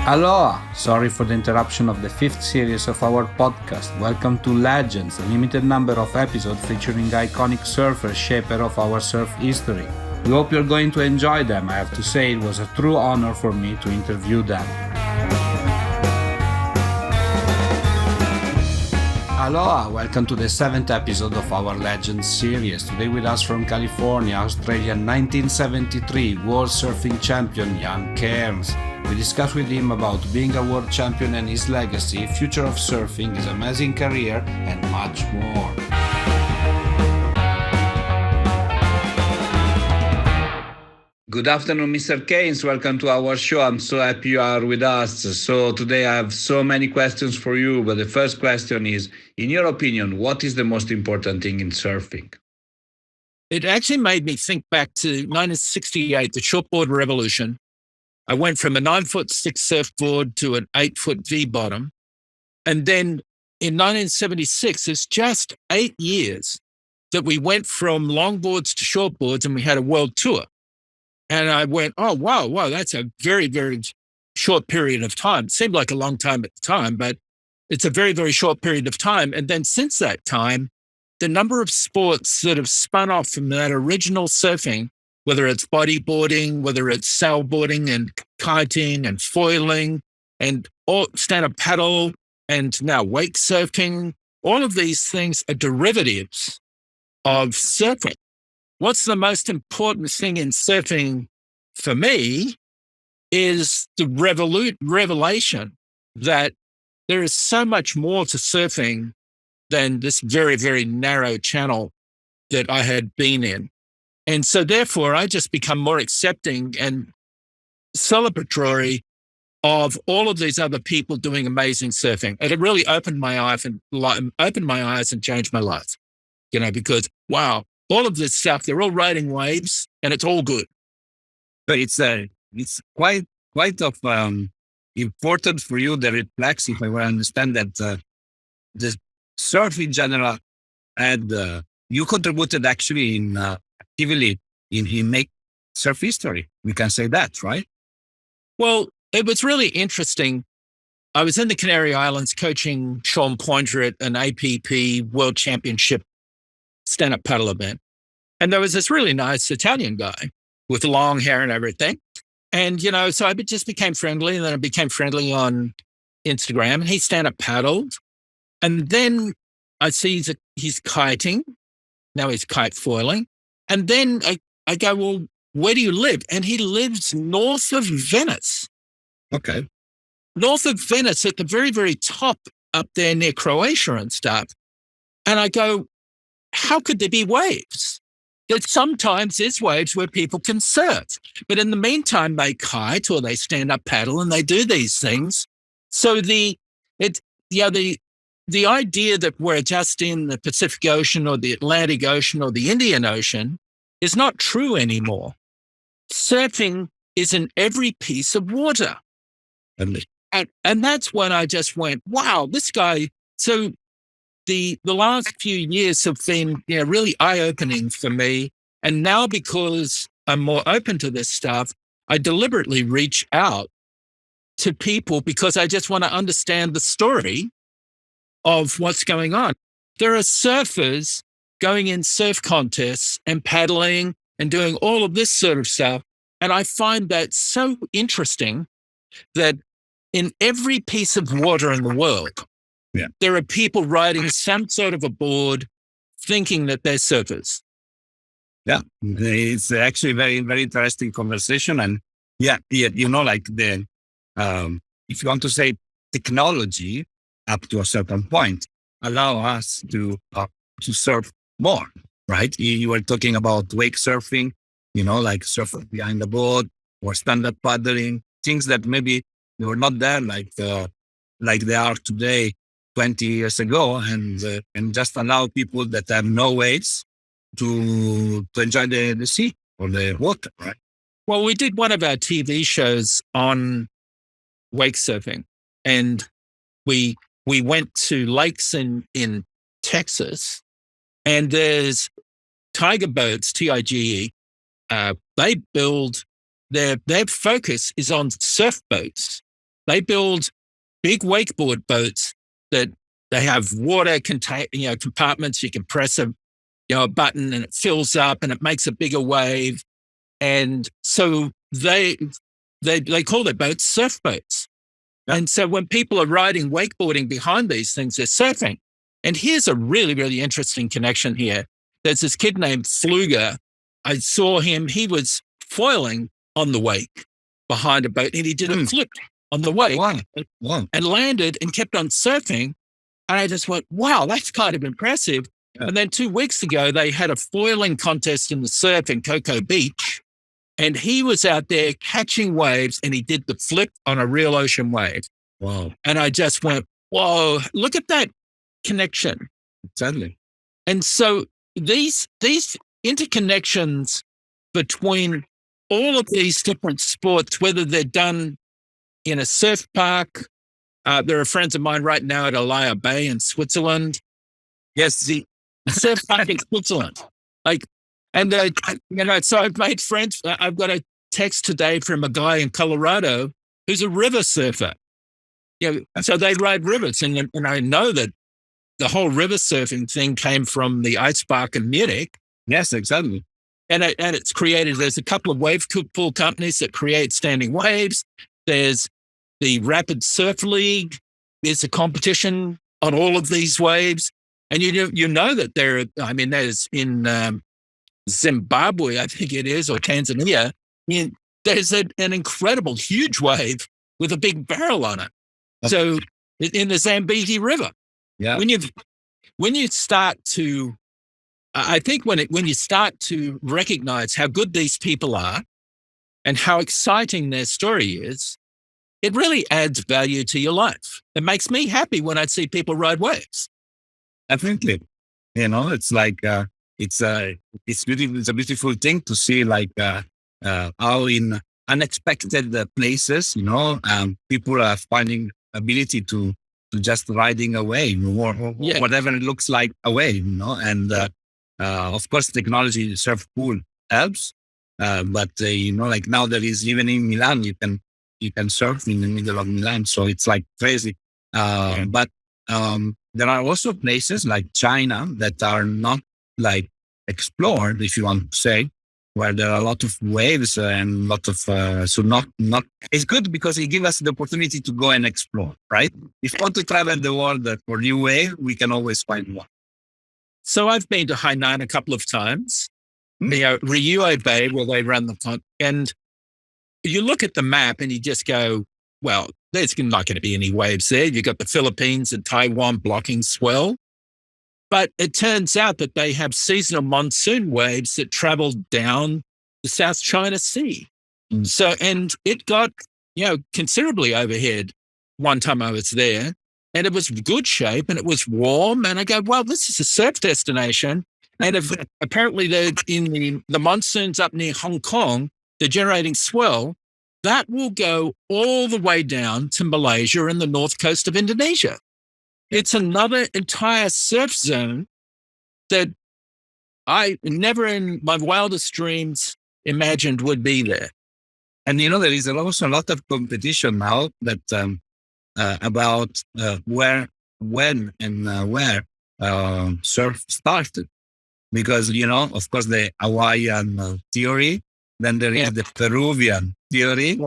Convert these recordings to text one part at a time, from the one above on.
Aloha! Sorry for the interruption of the fifth series of our podcast. Welcome to Legends, a limited number of episodes featuring iconic surfers, shaper of our surf history. We hope you're going to enjoy them. I have to say, it was a true honor for me to interview them. Aloha! Welcome to the seventh episode of our Legends series. Today with us from California, Australian 1973 World Surfing Champion Jan Cairns. We discuss with him about being a world champion and his legacy, future of surfing, his amazing career, and much more. Good afternoon, Mr. Cairns. Welcome to our show. I'm so happy you are with us. So today I have so many questions for you, but the first question is, in your opinion, what is the most important thing in surfing? It actually made me think back to 1968, the shortboard revolution. I went from a 9'6" surfboard to an 8-foot V-bottom. And then in 1976, it's just 8 years that we went from longboards to shortboards and we had a world tour. And I went, oh, wow, that's a very, very short period of time. It seemed like a long time at the time, but it's a very, very short period of time. And then since that time, the number of sports that have spun off from that original surfing, whether it's bodyboarding, whether it's sailboarding and kiting and foiling and all stand-up paddle and now wake surfing, all of these things are derivatives of surfing. What's the most important thing in surfing for me is the revelation that there is so much more to surfing than this very, very narrow channel that I had been in. And so therefore, I just become more accepting and celebratory of all of these other people doing amazing surfing. And it really opened my eyes and changed my life, because, wow, all of this stuff, they're all riding waves and it's all good. But it's quite of important for you, the reflex, if I will understand that the surf in general, and you contributed actually in actively in make surf history. We can say that, right? Well, it was really interesting. I was in the Canary Islands coaching Sean Pointer at an APP World Championship stand-up paddle event. And there was this really nice Italian guy with long hair and everything. And, so I just became friendly, and then I became friendly on Instagram, and he stand-up paddled. And then I see he's kiting. Now he's kite foiling. And then I go, well, where do you live? And he lives north of Venice. Okay. North of Venice at the very, very top up there near Croatia and stuff. And I go, how could there be waves? That sometimes there's waves where people can surf. But in the meantime, they kite or they stand up paddle and they do these things. So the idea that we're just in the Pacific Ocean or the Atlantic Ocean or the Indian Ocean is not true anymore. Surfing is in every piece of water. And that's when I just went, wow, this guy. So the last few years have been really eye-opening for me. And now, because I'm more open to this stuff, I deliberately reach out to people because I just want to understand the story of what's going on. There are surfers going in surf contests and paddling and doing all of this sort of stuff. And I find that so interesting that in every piece of water in the world, there are people riding some sort of a board thinking that they're surfers. Yeah, it's actually very, very interesting conversation. And like if you want to say technology up to a certain point, allow us to surf more, right? You were talking about wake surfing, like surfing behind the board or stand-up paddling, things that maybe they were not there like they are today, 20 years ago, and just allow people that have no waves to enjoy the sea or the water, right? Well, we did one of our TV shows on wake surfing, and we went to lakes in Texas, and there's Tiger Boats, TIGE. They build their focus is on surf boats, They build big wakeboard boats that they have water compartments. You can press a button and it fills up and it makes a bigger wave. And so they call their boats surf boats. Yep. And so when people are riding wakeboarding behind these things, they're surfing. And here's a really, really interesting connection here. There's this kid named Fluger. I saw him. He was foiling on the wake behind a boat, and he did a flip on the wake and landed and kept on surfing. And I just went, wow, that's kind of impressive. Yeah. And then 2 weeks ago, they had a foiling contest in the surf in Cocoa Beach. And he was out there catching waves, and he did the flip on a real ocean wave. Wow. And I just went, whoa, look at that connection. Exactly. And so these interconnections between all of these different sports, whether they're done in a surf park, there are friends of mine right now at Aloha Bay in Switzerland. Yes, the surf park in Switzerland. So I've made friends. I've got a text today from a guy in Colorado who's a river surfer. So they ride rivers, and I know that the whole river surfing thing came from the ice park in Munich. Yes, exactly. And it's created. There's a couple of wave pool companies that create standing waves. There's the Rapid Surf League. There's a competition on all of these waves, and you know that there's in Zimbabwe, I think it is, or Tanzania, there's an incredible huge wave with a big barrel on it. So in the Zambezi River, when you start to, I think when you start to recognize how good these people are and how exciting their story is, it really adds value to your life. It makes me happy when I see people ride waves. Definitely. It's like, it's beautiful. It's a beautiful thing to see, how in unexpected places, people are finding ability to just riding away, or whatever it looks like away, And of course, technology, surf pool helps, but now there is, even in Milan, you can surf in the middle of Milan, so it's like crazy. But there are also places like China that are not like explored, if you want to say, where there are a lot of waves and a lot of, not, it's good because it gives us the opportunity to go and explore, right? If you want to travel the world for new wave, we can always find one. So I've been to Hainan a couple of times, Ryue Bay, where they run the pond, and you look at the map and you just go, well, there's not going to be any waves there. You've got the Philippines and Taiwan blocking swell. But it turns out that they have seasonal monsoon waves that travel down the South China Sea. So, and it got, considerably overhead one time I was there, and it was good shape and it was warm. And I go, well, this is a surf destination. And apparently they're in the monsoons up near Hong Kong, they're generating swell that will go all the way down to Malaysia and the north coast of Indonesia. It's another entire surf zone that I never in my wildest dreams imagined would be there. And, there is also a lot of competition now that about where, when, and where surf started. Because, of course, the Hawaiian theory, then there is the Peruvian theory.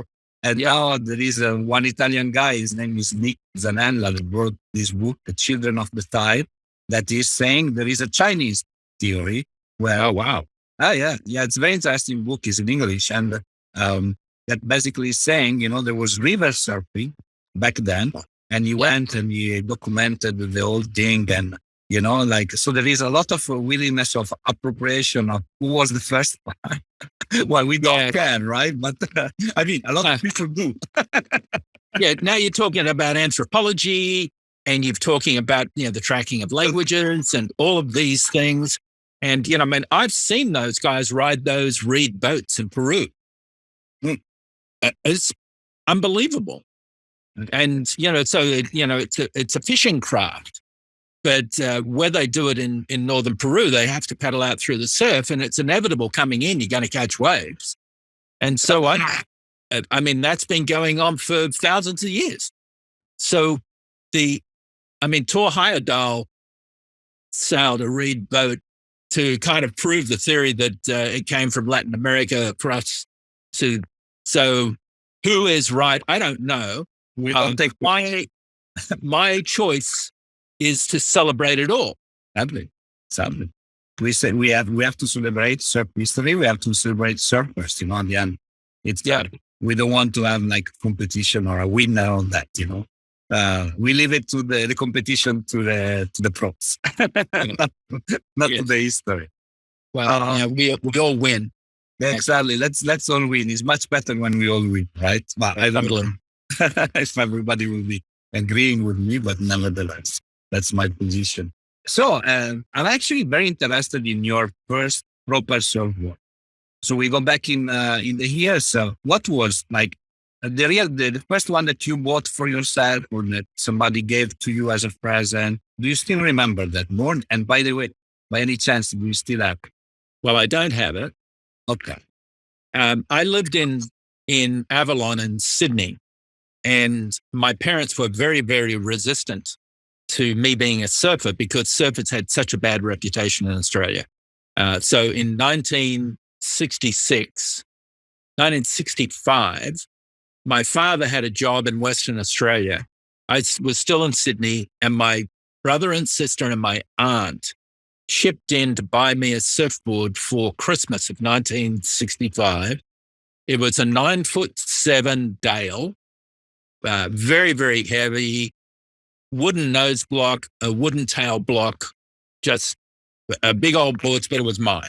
And now there is one Italian guy, his name is Nick Zanella, that wrote this book, The Children of the Tide, that is saying there is a Chinese theory where, it's a very interesting book, it's in English, and that basically is saying, there was river surfing back then, and he went and he documented the whole thing, and so there is a lot of willingness of appropriation of who was the first one. Well, we don't care, right? But a lot of people do. Now you're talking about anthropology, and you're talking about, the tracking of languages and all of these things. And, I've seen those guys ride those reed boats in Peru. It's unbelievable. And, it's a fishing craft. But where they do it in northern Peru, they have to paddle out through the surf, and it's inevitable coming in, you're going to catch waves. And so I mean, that's been going on for thousands of years. So Thor Heyerdahl sailed a reed boat to kind of prove the theory that it came from Latin America across to. So who is right? I don't know. We don't take my choice is to celebrate it all. Sadly. We say we have to celebrate surf history. We have to celebrate surfers, in the end. We don't want to have like competition or a winner on that, We leave it to the competition to the pros, not to the history. Well, we all win. Exactly. Let's all win. It's much better when we all win, right? But I don't know if everybody will be agreeing with me, but nevertheless, that's my position. So I'm actually very interested in your first proper surfboard. So we go back in the years. What was like the first one that you bought for yourself or that somebody gave to you as a present? Do you still remember that more? And by the way, by any chance, do you still have it? Well, I don't have it. Okay. I lived in Avalon in Sydney, and my parents were very, very resistant to me being a surfer because surfers had such a bad reputation in Australia. So in 1965, my father had a job in Western Australia. I was still in Sydney, and my brother and sister and my aunt chipped in to buy me a surfboard for Christmas of 1965. It was a 9'7" Dale, very, very heavy, wooden nose block, a wooden tail block, just a big old board, but it was mine.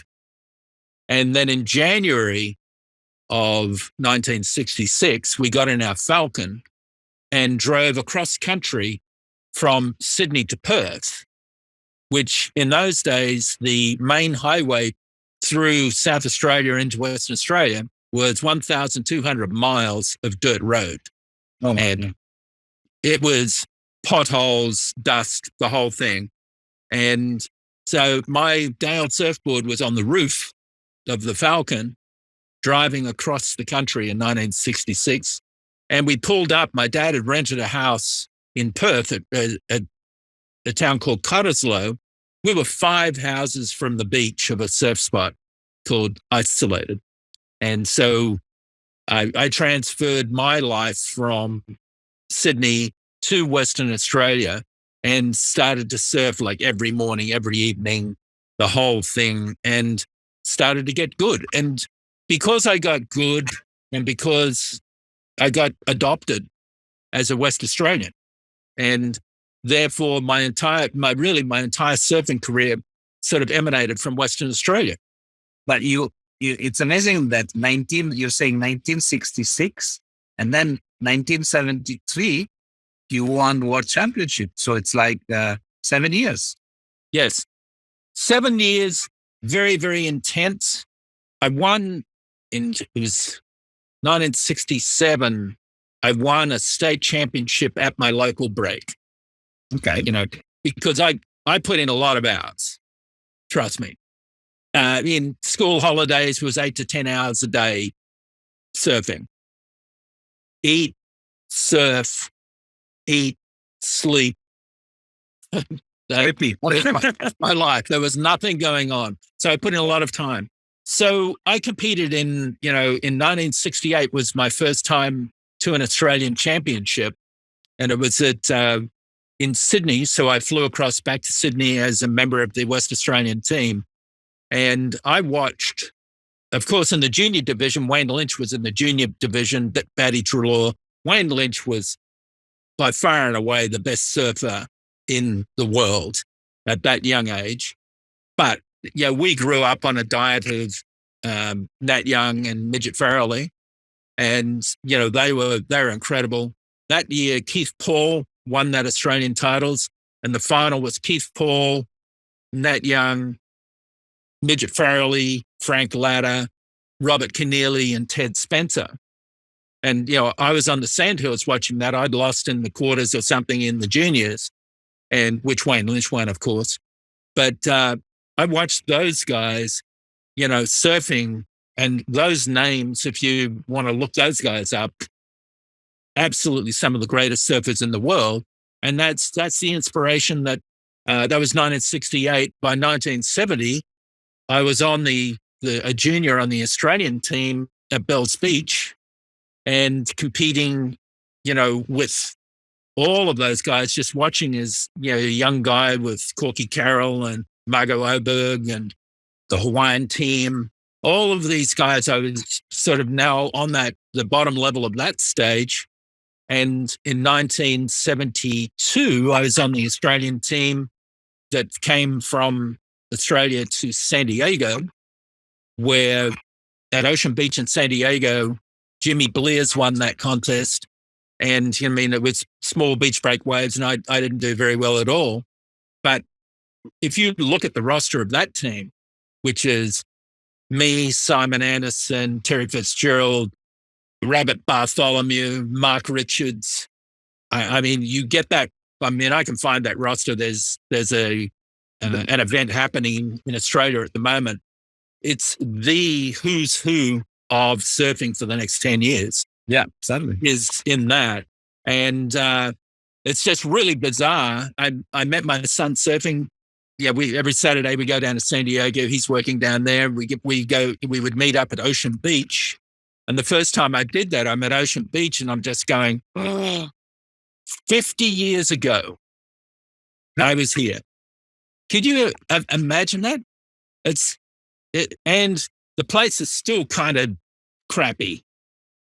And then in January of 1966, we got in our Falcon and drove across country from Sydney to Perth, which in those days, the main highway through South Australia into Western Australia was 1,200 miles of dirt road. Oh, and it was potholes, dust, the whole thing. And so my Dale surfboard was on the roof of the Falcon driving across the country in 1966. And we pulled up. My dad had rented a house in Perth at a town called Cottesloe. We were 5 houses from the beach of a surf spot called Isolated. And so I transferred my life from Sydney to Western Australia and started to surf like every morning, every evening, the whole thing, and started to get good. And because I got good and because I got adopted as a West Australian, and therefore my entire surfing career sort of emanated from Western Australia. But it's amazing that you're saying 1966 and then 1973, you won World Championship. So it's like 7 years. Yes. 7 years, very, very intense. I won it was 1967. I won a state championship at my local break. Okay. Because I put in a lot of hours. Trust me. In school holidays was 8 to 10 hours a day surfing. Eat, surf, eat, sleep. My life. There was nothing going on. So I put in a lot of time. So I competed in 1968 was my first time to an Australian championship. And it was in Sydney. So I flew across back to Sydney as a member of the West Australian team. And I watched, of course, in the junior division, Wayne Lynch was in the junior division, Batty Trelaw. Wayne Lynch was by far and away the best surfer in the world at that young age. But we grew up on a diet of Nat Young and Midget Farrelly. And, they were incredible. That year, Keith Paul won that Australian titles. And the final was Keith Paul, Nat Young, Midget Farrelly, Frank Latta, Robert Keneally, and Ted Spencer. And, I was on the Sandhills watching that. I'd lost in the quarters or something in the juniors, and which Wayne Lynch won, of course. But I watched those guys, surfing And those names, if you want to look those guys up, absolutely some of the greatest surfers in the world. And that's the inspiration that was 1968. By 1970, I was on a junior on the Australian team at Bells Beach and competing, with all of those guys, just watching as, a young guy with Corky Carroll and Margot Oberg and the Hawaiian team. All of these guys, I was sort of now on the bottom level of that stage. And in 1972, I was on the Australian team that came from Australia to San Diego, where at Ocean Beach in San Diego, Jimmy Blears won that contest. And it was small beach break waves, and I didn't do very well at all. But if you look at the roster of that team, which is me, Simon Anderson, Terry Fitzgerald, Rabbit Bartholomew, Mark Richards. You get that. I can find that roster. There's an event happening in Australia at the moment. It's the who's who of surfing for the next 10 years. Yeah, certainly. Is in that. And it's just really bizarre. I met my son surfing. Yeah, every Saturday we go down to San Diego. He's working down there. We would meet up at Ocean Beach. And the first time I did that, I'm at Ocean Beach and I'm just going, 50 years ago, I was here. Could you imagine that? And the place is still kind of crappy.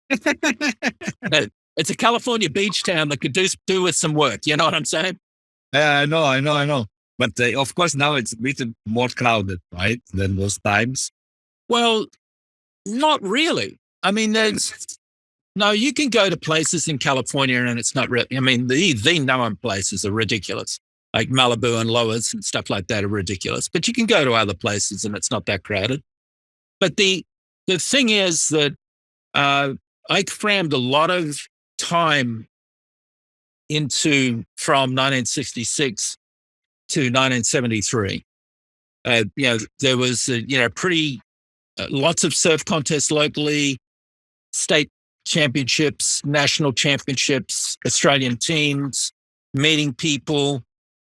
It's a California beach town that could do with some work. You know what I'm saying? Yeah, I know. But of course, now it's a bit more crowded, right, than those times. Well, not really. You can go to places in California and it's not really, the known places are ridiculous, like Malibu and Loas and stuff like that are ridiculous. But you can go to other places and it's not that crowded. But the thing is that I crammed a lot of time from 1966 to 1973. There was, lots of surf contests locally, state championships, national championships, Australian teams, meeting people.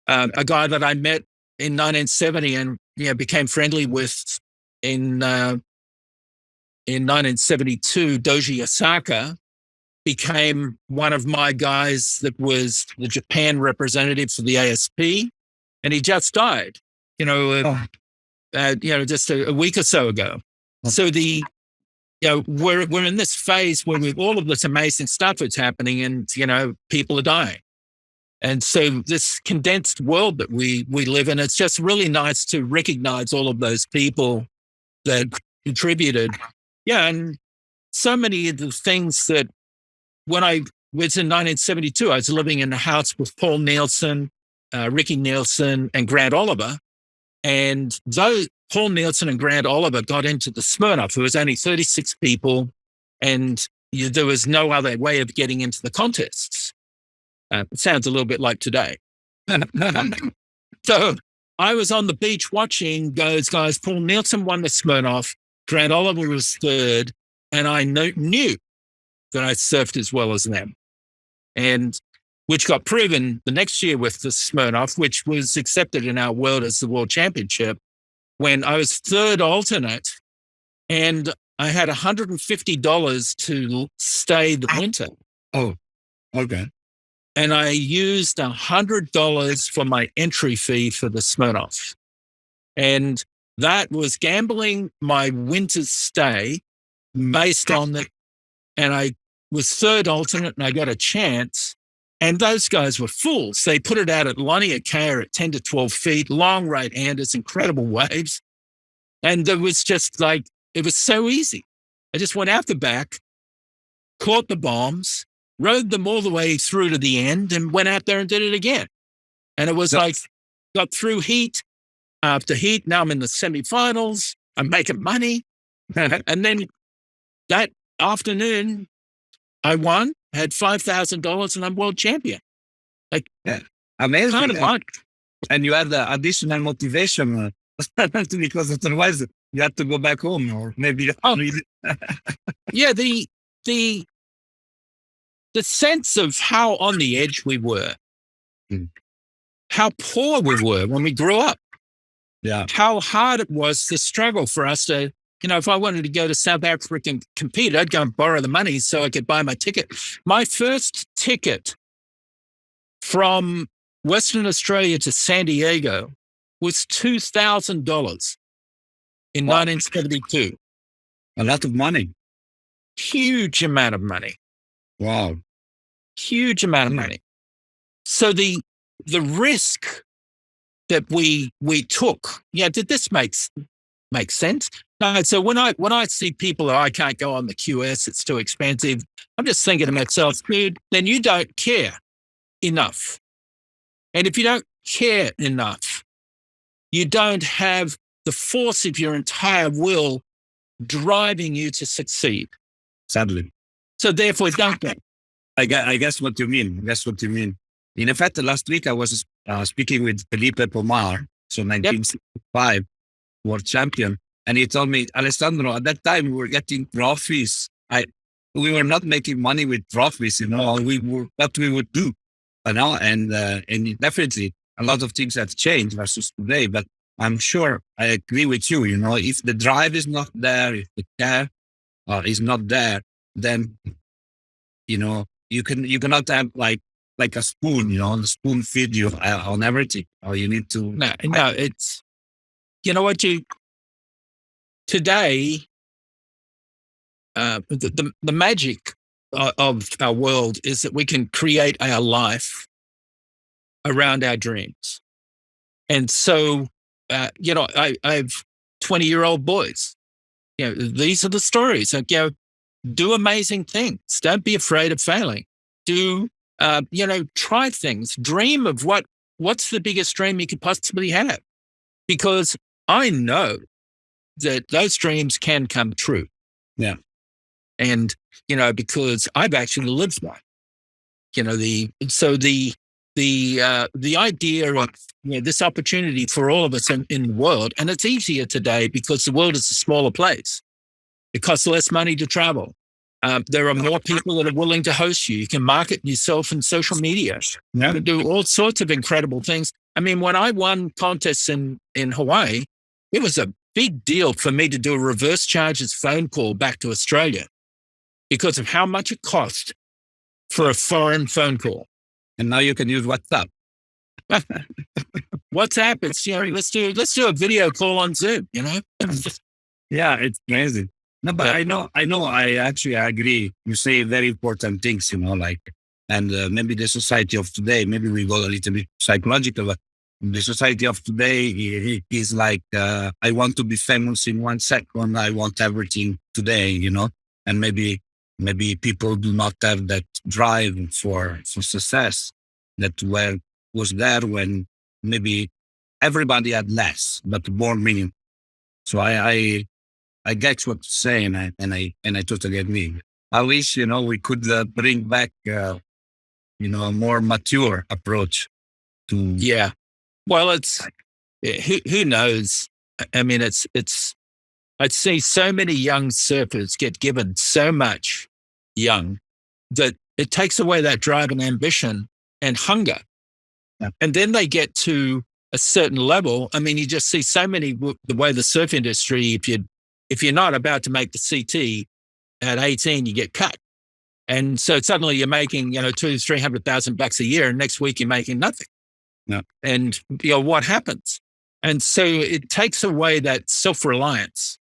A guy that I met in 1970 and became friendly with in 1972, Doji Osaka, became one of my guys that was the Japan representative for the ASP, and he just died, just a week or so ago. So we're in this phase where all of this amazing stuff is happening, and people are dying. And so this condensed world that we live in, it's just really nice to recognize all of those people that contributed. Yeah, and so many of the things that when I was in 1972, I was living in a house with Paul Nielsen, Ricky Nielsen, and Grant Oliver. And Paul Nielsen and Grant Oliver got into the Smirnoff. There was only 36 people, and there was no other way of getting into the contests. It sounds a little bit like today. So I was on the beach watching those guys. Paul Nielsen won the Smirnoff. Grant Oliver was third, and I knew that I surfed as well as them, and which got proven the next year with the Smirnoff, which was accepted in our world as the World Championship, when I was third alternate, and I had $150 to stay the winter. Oh, okay. And I used $100 for my entry fee for the Smirnoff. And that was gambling my winter's stay based on that. And I was third alternate and I got a chance. And those guys were fools. They put it out at Lania Care at 10 to 12 feet, long right-handers, incredible waves. And it was just it was so easy. I just went out the back, caught the bombs, rode them all the way through to the end, and went out there and did it again. And it was got through heat after heat. Now I'm in the semifinals. I'm making money. And then that afternoon, I won, had $5,000, and I'm world champion. Amazing. Kind of fun. And you had the additional motivation because otherwise You had to go back home, or maybe. Oh, yeah. The sense of how on the edge we were, how poor we were when we grew up, how hard it was to struggle for us to, if I wanted to go to South Africa and compete, I'd go and borrow the money so I could buy my ticket. My first ticket from Western Australia to San Diego was $2,000 in 1972. A lot of money. Huge amount of money. Wow. Huge amount of money. So the risk that we took, did this make sense? No. So when I see people, I can't go on the QS, it's too expensive, I'm just thinking to myself, dude, then you don't care enough. And if you don't care enough, you don't have the force of your entire will driving you to succeed. Sadly. So therefore, don't go. I guess what you mean. That's what you mean. In fact, last week I was speaking with Felipe Pomar, so 1965 world champion, and he told me, Alessandro, at that time we were getting trophies. We were not making money with trophies, we were what we would do, and definitely a lot of things have changed versus today. But I'm sure I agree with you. If the drive is not there, if the care is not there, then you cannot have like a spoon, the spoon feed you on everything. Or you need to. No, it's, today, the magic of our world is that we can create our life around our dreams. And so, I have 20-year-old boys. These are the stories. Like, do amazing things. Don't be afraid of failing. Do, try things. Dream of what's the biggest dream you could possibly have. Because I know that those dreams can come true. Yeah. And, because I've actually lived one. The idea of this opportunity for all of us in the world, and it's easier today because the world is a smaller place. It costs less money to travel. There are more people that are willing to host you. You can market yourself in social media. You can do all sorts of incredible things. I mean, when I won contests in Hawaii, it was a big deal for me to do a reverse charges phone call back to Australia because of how much it cost for a foreign phone call. And now you can use WhatsApp. WhatsApp, it's, let's do a video call on Zoom, Yeah, it's crazy. No, but I actually agree. You say very important things, and maybe the society of today, maybe we go a little bit psychological, but the society of today is like, I want to be famous in 1 second. I want everything today, and maybe people do not have that drive for success that was there when maybe everybody had less, but more meaning. So I get what you're saying, and I totally agree. I wish, we could bring back, a more mature approach to. Yeah. Well, it's, who knows? I mean, it's, I'd see so many young surfers get given so much young that it takes away that drive and ambition and hunger. Yeah. And then they get to a certain level. I mean, you just see so many, the way the surf industry, if you're not about to make the CT at 18, you get cut. And so suddenly you're making, $200,000-300,000 a year, and next week you're making nothing. Yeah. And what happens? And so it takes away that self-reliance,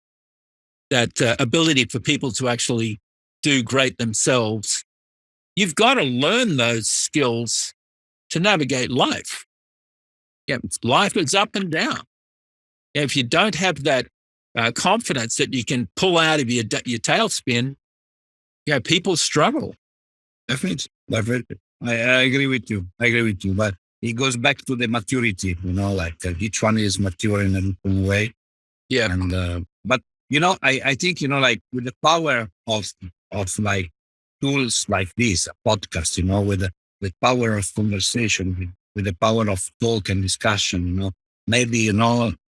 that ability for people to actually do great themselves. You've got to learn those skills to navigate life. Yeah, life is up and down. If you don't have that confidence that you can pull out of your tailspin, people struggle. Definitely. I agree with you. But it goes back to the maturity, each one is mature in a different way. Yeah. And, but, I think, with the power of like tools like this, a podcast, with the power of conversation, with the power of talk and discussion, maybe,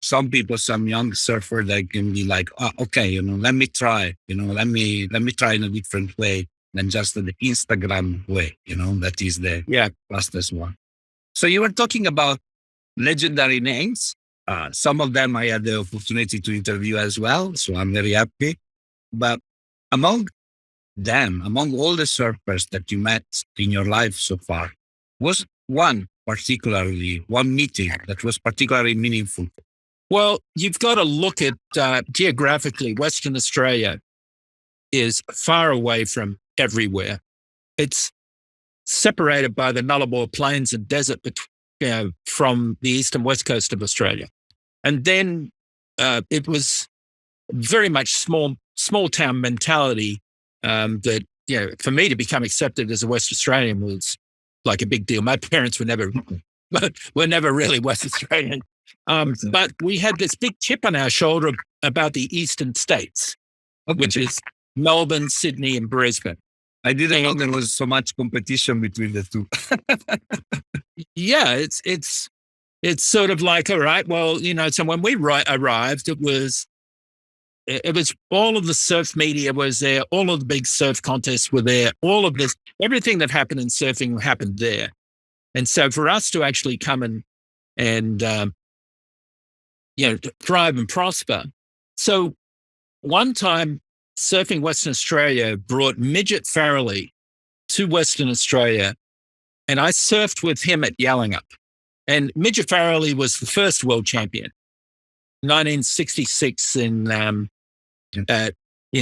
some people, some young surfer, they can be like, oh, okay, let me try, let me try in a different way than just the Instagram way, that is the fastest one. So you were talking about legendary names. Some of them I had the opportunity to interview as well. So I'm very happy. But among them, among all the surfers that you met in your life so far, was one meeting that was particularly meaningful? Well, you've got to look at geographically, Western Australia is far away from everywhere. It's separated by the Nullarbor Plains and desert from the east and west coast of Australia. And then it was very much small town mentality that, for me to become accepted as a West Australian was like a big deal. My parents were never really West Australian. But we had this big chip on our shoulder about the eastern states, which is Melbourne, Sydney, and Brisbane. I didn't know there was so much competition between the two. Yeah, it's sort of like, all right, well, so when we arrived, it was all of the surf media was there, all of the big surf contests were there, all of this, everything that happened in surfing happened there. And so for us to actually come and thrive and prosper. So one time, Surfing Western Australia brought Midget Farrelly to Western Australia, and I surfed with him at Yallingup. And Midget Farrelly was the first world champion, 1966 in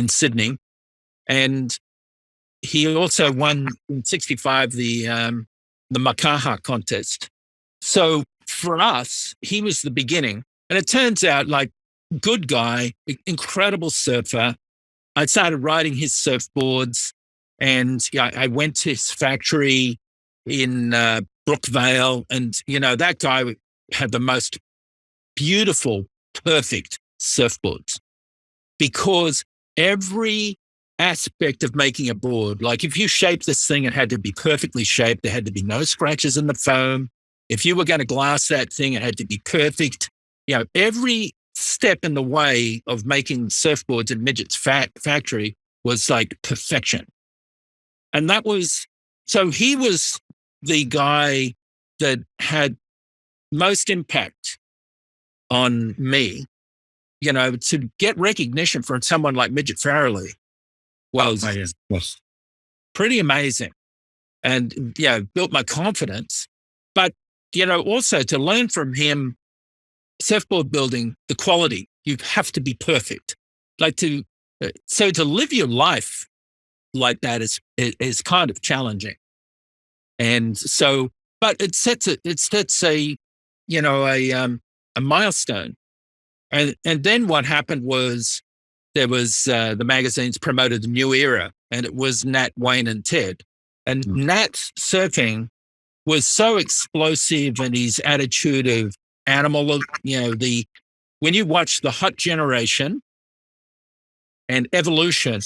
Sydney, and he also won in '65 the Makaha contest. So for us, he was the beginning, and it turns out like good guy, incredible surfer. I started riding his surfboards, and I went to his factory in Brookvale, and that guy had the most beautiful, perfect surfboards, because every aspect of making a board, like if you shaped this thing, it had to be perfectly shaped. There had to be no scratches in the foam. If you were going to glass that thing, it had to be perfect. Every step in the way of making surfboards in Midget's factory was like perfection. And so he was the guy that had most impact on me, to get recognition from someone like Midget Farrelly was pretty amazing, and built my confidence. But also to learn from him, surfboard building, the quality, you have to be perfect. So to live your life like that is kind of challenging. And so, but it sets a milestone. And then what happened was there was the magazines promoted the new era, and it was Nat, Wayne, and Ted. And Nat's surfing was so explosive, and his attitude of animal, when you watch The Hot Generation and Evolution,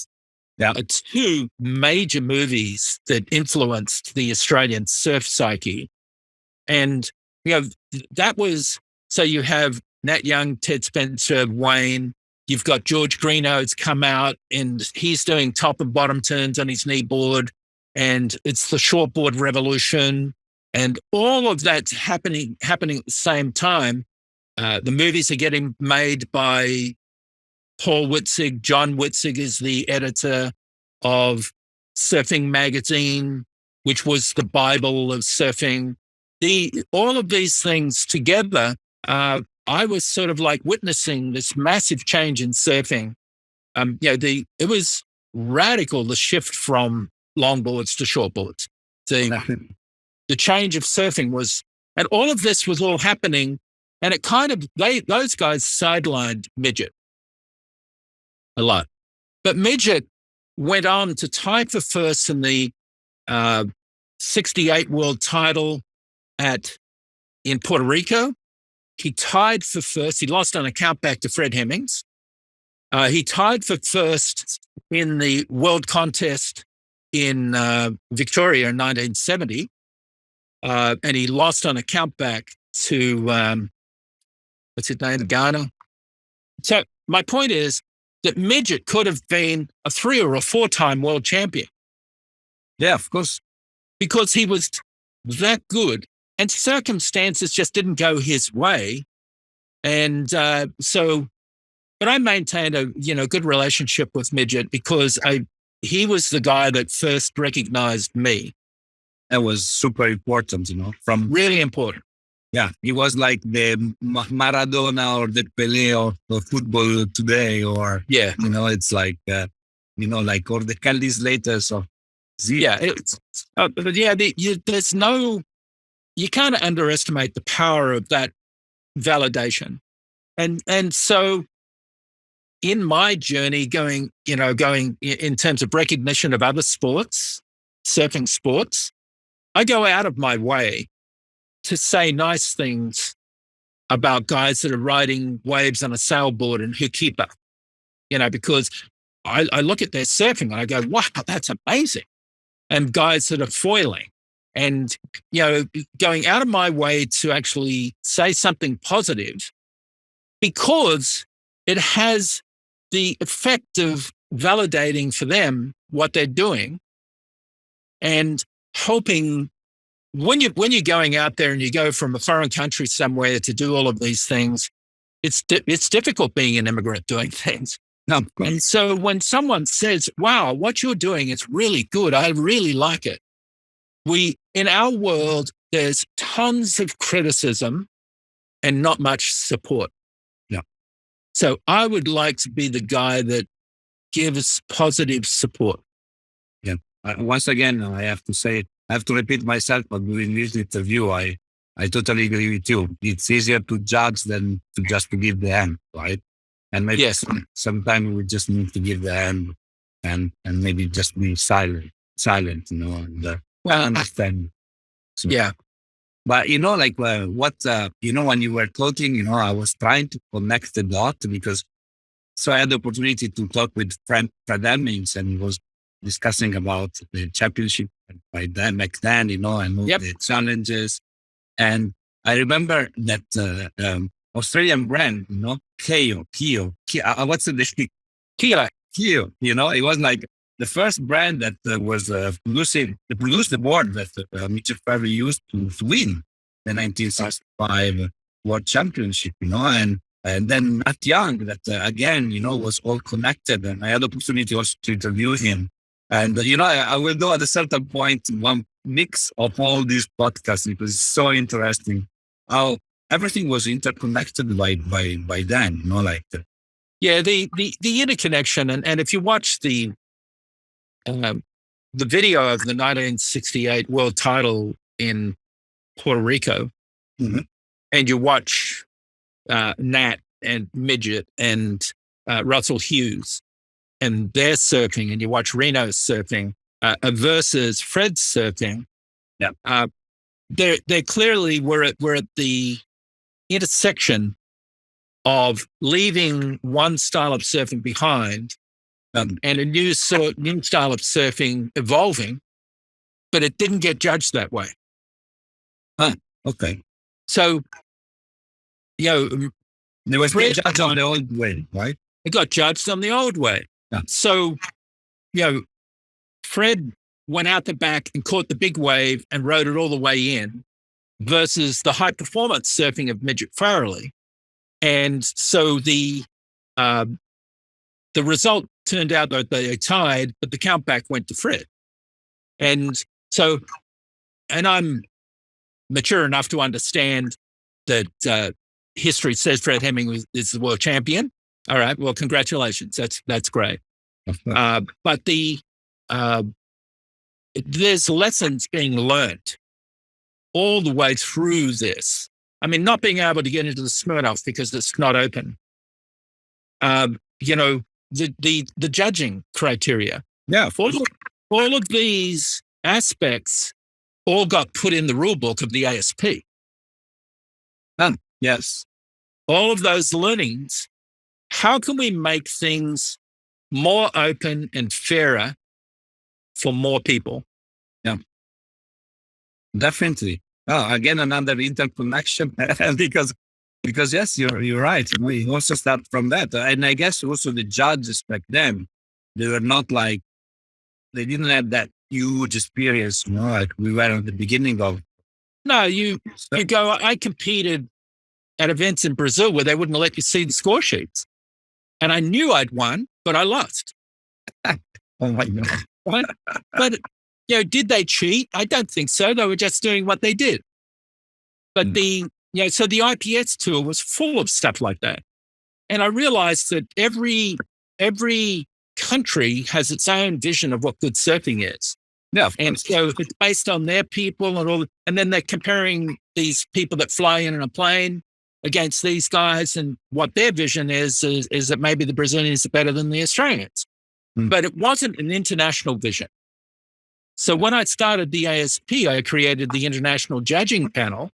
it's two major movies that influenced the Australian surf psyche. And, that was, so you have Nat Young, Ted Spencer, Wayne, you've got George Greeno's come out, and he's doing top and bottom turns on his kneeboard, and it's the shortboard revolution. And all of that's happening at the same time. The movies are getting made by Paul Witzig. John Witzig is the editor of Surfing Magazine, which was the Bible of surfing. All of these things together, I was sort of like witnessing this massive change in surfing. It was radical, the shift from longboards to shortboards. The change of surfing was, and all of this was all happening, and it kind of, those guys sidelined Midget a lot. But Midget went on to tie for first in the 68 world title in Puerto Rico. He tied for first. He lost on a countback to Fred Hemmings. He tied for first in the world contest in Victoria in 1970. And he lost on a countback to what's his name, Ghana. So my point is that midget could have been a 3 or a 4-time world champion. Yeah, of course. Because he was that good, and circumstances just didn't go his way. And but I maintained a good relationship with midget because he was the guy that first recognized me. That was super important, from Really important. Yeah, he was like the Maradona or the Pelé of football today, or Yeah, it's like like, or the Candy Slaters of Z. yeah. But yeah, there's no, you can't underestimate the power of that validation. And so in my journey going in terms of recognition of other sports, surfing sports, I go out of my way to say nice things about guys that are riding waves on a sailboard in Hukipa, because I look at their surfing and I go, wow, that's amazing. And guys that are foiling and, going out of my way to actually say something positive because it has the effect of validating for them what they're doing and helping. When you're going out there and you go from a foreign country somewhere to do all of these things, it's difficult being an immigrant doing things. No. And so when someone says, wow, what you're doing is really good, I really like it. In our world, there's tons of criticism and not much support. Yeah. So I would like to be the guy that gives positive support. Yeah. Once again, I have to say, I have to repeat myself, but during this interview, I totally agree with you. It's easier to judge than to just to give the hand, right? And maybe sometimes we just need to give the hand and maybe just be silent, and understand. So, yeah. But like what when you were talking, I was trying to connect the dot because so I had the opportunity to talk with Fred Emmings and was discussing about the championship by then, back then, and all the challenges. And I remember that Australian brand, Keo, what's the name? Keo, it was like the first brand that was produced the board that Mitchell Ferry used to win the 1965 World Championship, and then Matt Young, that again, was all connected. And I had the opportunity also to interview him. And, I will do at a certain point one mix of all these podcasts because it's so interesting how everything was interconnected by then, Yeah, the interconnection. And if you watch the video of the 1968 world title in Puerto Rico, and you watch Nat and Midget and Russell Hughes, and they're surfing, and you watch Reno surfing versus Fred surfing. Yeah, they clearly were at the intersection of leaving one style of surfing behind and a new style of surfing evolving, but it didn't get judged that way. Okay. So, there was judged on the old way, right? It got judged on the old way. Yeah. So, Fred went out the back and caught the big wave and rode it all the way in versus the high performance surfing of Midget Farrelly. And so the result turned out that they tied, but the count back went to Fred. And so, and I'm mature enough to understand that history says Fred Hemming is the world champion. All right. Well, congratulations. That's great. But there's lessons being learned all the way through this. I mean, not being able to get into the Smirnoff because it's not open. The judging criteria. Yeah. All of these aspects all got put in the rule book of the ASP. Yes. All of those learnings. How can we make things more open and fairer for more people? Yeah. Definitely. Oh, again, another interconnection because Because yes, you're right. We also start from that, and I guess also the judges back then, they were not like they didn't have that huge experience. Like we were at the beginning of. No, you go. I competed at events in Brazil where they wouldn't let you see the score sheets, and I knew I'd won, but I lost. Oh my God! Right? But did they cheat? I don't think so. They were just doing what they did. But so the IPS tour was full of stuff like that. And I realized that every country has its own vision of what good surfing is. Yeah. And so it's based on their people and then they're comparing these people that fly in a plane against these guys. And what their vision is that maybe the Brazilians are better than the Australians. But it wasn't an international vision. So when I started the ASP, I created the International Judging Panel,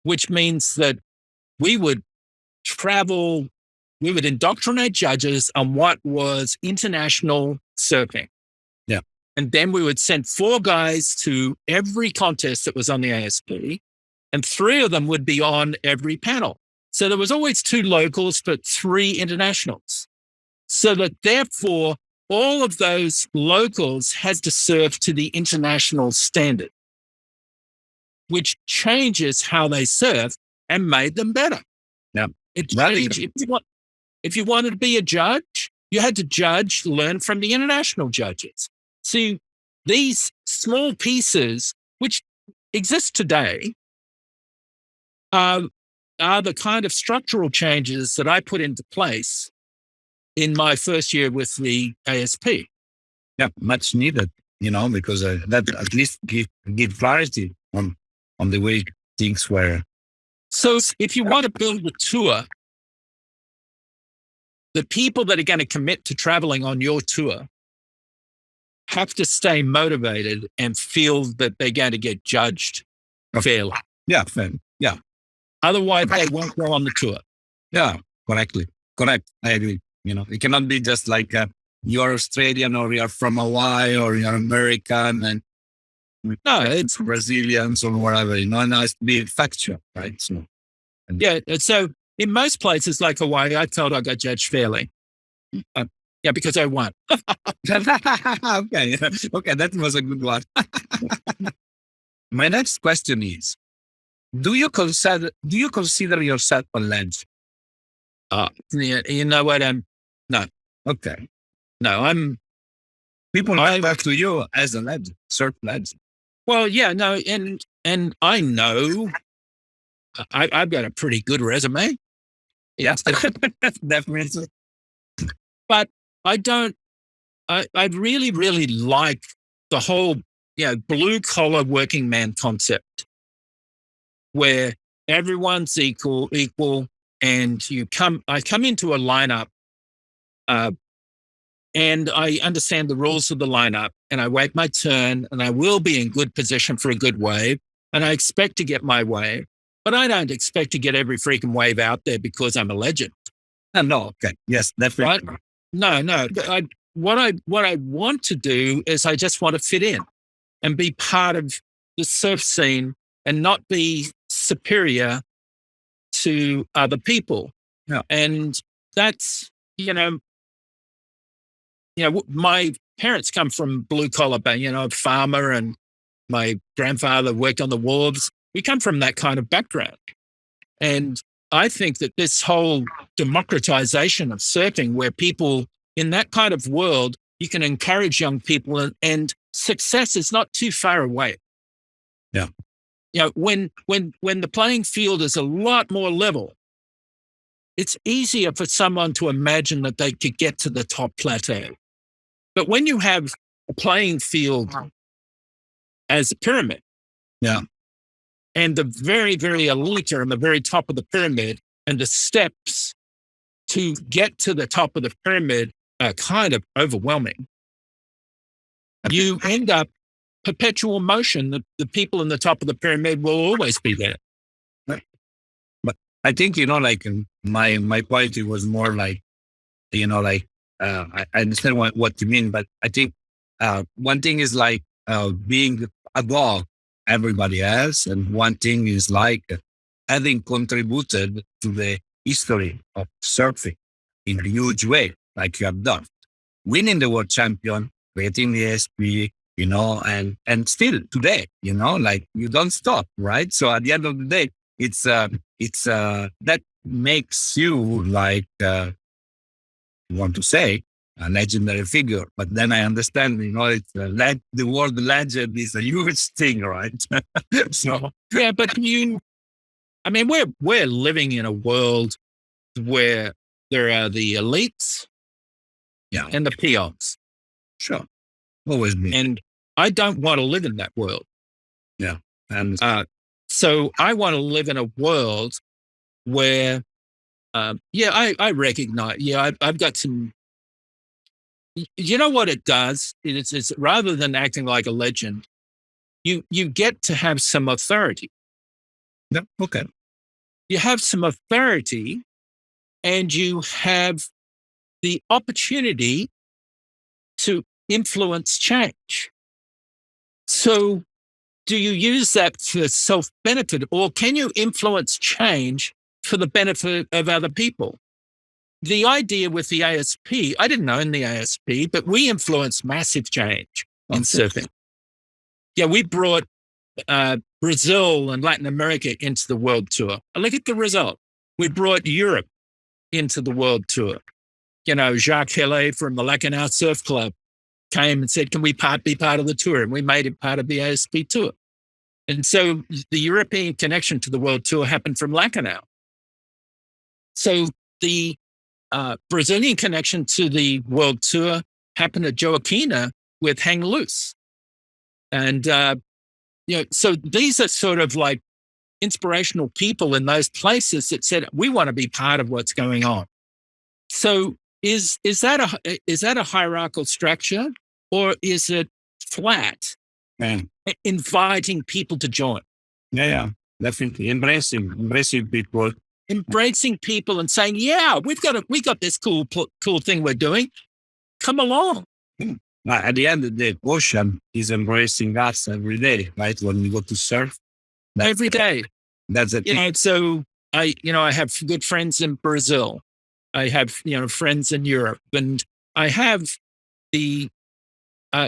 which means that we would indoctrinate judges on what was international surfing. Yeah. And then we would send 4 guys to every contest that was on the ASP, and 3 of them would be on every panel. So there was always 2 locals, but 3 internationals. So that therefore, all of those locals had to surf to the international standard, which changes how they surf and made them better. Yeah. It changed. If you wanted to be a judge, you had to learn from the international judges. See, these small pieces, which exist today, are the kind of structural changes that I put into place in my first year with the ASP. Yeah, much needed, because that at least give clarity on the way things were. So if you want to build a tour, the people that are going to commit to traveling on your tour have to stay motivated and feel that they're going to get judged fairly. Yeah, fair. Yeah. Otherwise, they won't go on the tour. Yeah, correct. I agree. It cannot be just like you're Australian or you're from Hawaii or you're American and it's Brazilians or whatever. It has to be factual, right? So, So in most places like Hawaii, I felt I got judged fairly. Because I won. Okay, that was a good one. My next question is: Do you consider yourself a legend? You know what? No. Okay. No, People refer to you as a legend, surf legend. Well, yeah, no, and I know I've got a pretty good resume. Yes, definitely. But I don't. I really, really like the whole blue collar working man concept, where everyone's equal, and I come into a lineup, and I understand the rules of the lineup, and I wait my turn, and I will be in good position for a good wave, and I expect to get my wave, but I don't expect to get every freaking wave out there because I'm a legend. No, okay, yes, definitely. Right? No. What I want to do is I just want to fit in and be part of the surf scene and not be superior to other people. Yeah. And that's, my parents come from blue collar, farmer, and my grandfather worked on the wharves. We come from that kind of background. And I think that this whole democratization of surfing, where people in that kind of world, you can encourage young people and success is not too far away. Yeah. When the playing field is a lot more level, it's easier for someone to imagine that they could get to the top plateau. But when you have a playing field as a pyramid, and the very, very elite are on the very top of the pyramid, and the steps to get to the top of the pyramid are kind of overwhelming, you end up perpetual motion. The people in the top of the pyramid will always be there. But I think, my quality was more like, I understand what you mean, but I think one thing is like being above everybody else, and one thing is like having contributed to the history of surfing in a huge way, like you have done, winning the world champion, creating the ASP, and still today, like you don't stop, right? So at the end of the day, it's that makes you like, you want to say, a legendary figure. But then I understand, it's the word legend is a huge thing, right? So Yeah, but we're living in a world where there are the elites yeah, and the peons. sure, always been. And I don't want to live in that world. Yeah. And so I want to live in a world where, I recognize, I've got some, you know what it does? It's rather than acting like a legend, you get to have some authority. yeah, okay. You have some authority and you have the opportunity to influence change. So do you use that for self-benefit, or can you influence change for the benefit of other people? The idea with the ASP, I didn't own the ASP, but we influenced massive change in surfing. Yeah, we brought Brazil and Latin America into the world tour. Look at the result. We brought Europe into the world tour. Jacques Helle from the Lacanau Surf Club came and said, can we be part of the tour? And we made it part of the ASP tour. And so the European connection to the world tour happened from Lacanau. So the Brazilian connection to the world tour happened at Joaquina with Hang Loose. And, so these are sort of like inspirational people in those places that said, we want to be part of what's going on. So is that a hierarchical structure, or is it flat, inviting people to join? Yeah, definitely embracing people, and saying, yeah, we got this cool thing we're doing. Come along. At the end of the day, ocean is embracing us every day, right? When we go to surf, Every day. That's it. So I have good friends in Brazil. I have, friends in Europe, and I have the,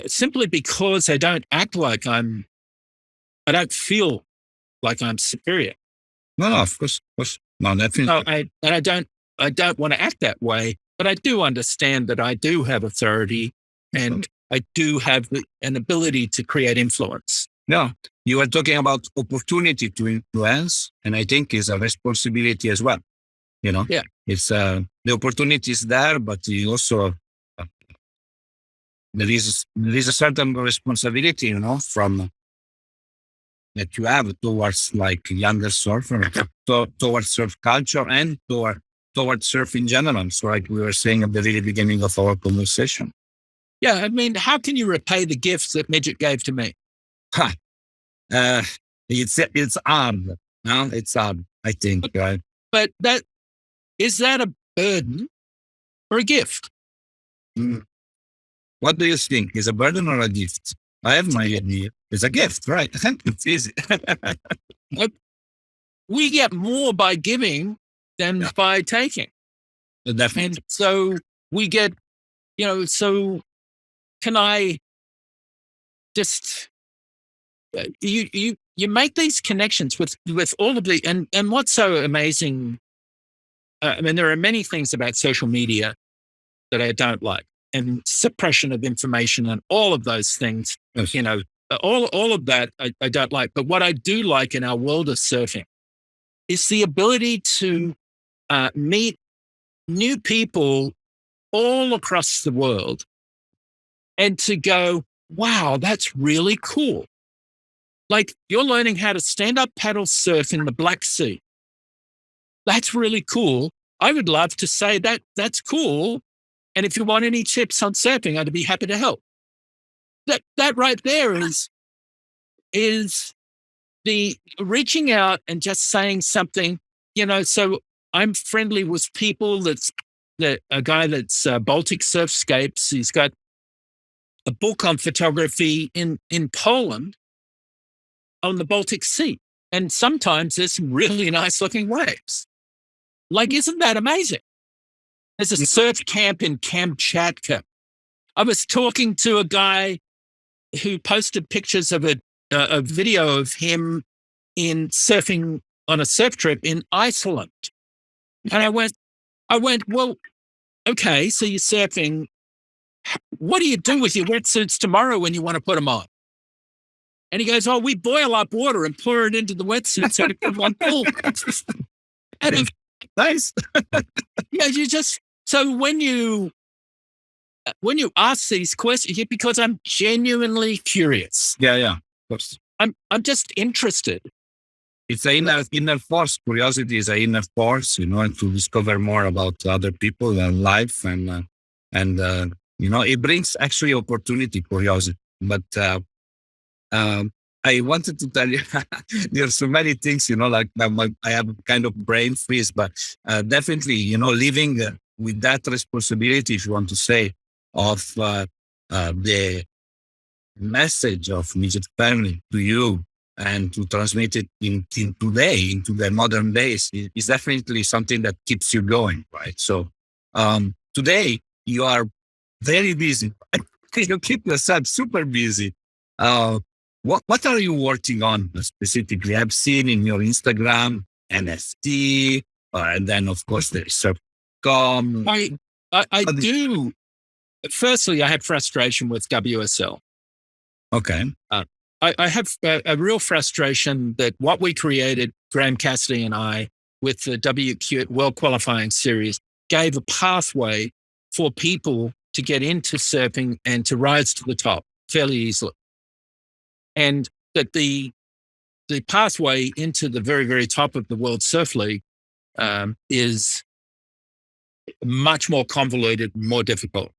simply because I don't act like I don't feel like I'm superior. No, of course. No, definitely. No, I don't want to act that way, but I do understand that I do have authority and I do have an ability to create influence. Yeah. You were talking about opportunity to influence, and I think it's a responsibility as well. Yeah. It's the opportunity is there, but you also there is a certain responsibility, from that you have towards like younger surfer, towards surf culture, and towards surf in general. So, like we were saying at the very beginning of our conversation. Yeah, how can you repay the gifts that Midget gave to me? It's hard. No, it's hard. I think, right? But is that a burden or a gift? What do you think? Is a burden or a gift? I have my idea. It's a gift, right? It's easy. We get more by giving than by taking. Definitely. And so we get, so can I just, you make these connections with all of the, and what's so amazing, there are many things about social media that I don't like, and suppression of information and all of those things, yes. All of that I don't like. But what I do like in our world of surfing is the ability to meet new people all across the world and to go, wow, that's really cool. Like you're learning how to stand up paddle surf in the Black Sea. That's really cool. I would love to say that's cool. And if you want any tips on surfing, I'd be happy to help. That right there is the reaching out and just saying something, so I'm friendly with people. A guy that's Baltic Surfscapes. He's got a book on photography in Poland on the Baltic Sea. And sometimes there's some really nice looking waves. Like, isn't that amazing? There's a surf camp in Kamchatka. I was talking to a guy who posted pictures of a video of him in surfing on a surf trip in Iceland. And I went, well, okay, so you're surfing. What do you do with your wetsuits tomorrow when you want to put them on? And he goes, oh, we boil up water and pour it into the wetsuit so to come on pool. Nice. Yeah, so when you ask these questions, because I'm genuinely curious. Yeah. Of course. I'm just interested. It's an inner force. Curiosity is an inner force, and to discover more about other people and life. And it brings actually opportunity, curiosity. But I wanted to tell you, there's so many things, like I have kind of brain freeze, but definitely, living with that responsibility, if you want to say, of the message of Midget Family to you and to transmit it in today, into the modern days, is definitely something that keeps you going, right? So today you are very busy. You keep yourself super busy. What are you working on specifically? I've seen in your Instagram, NFT, and then of course there's Surf.com. I do. Firstly, I have frustration with WSL. Okay. I have a real frustration that what we created, Graham Cassidy and I, with the WQ World Qualifying Series, gave a pathway for people to get into surfing and to rise to the top fairly easily. And that the pathway into the very, very top of the World Surf League is much more convoluted, more difficult.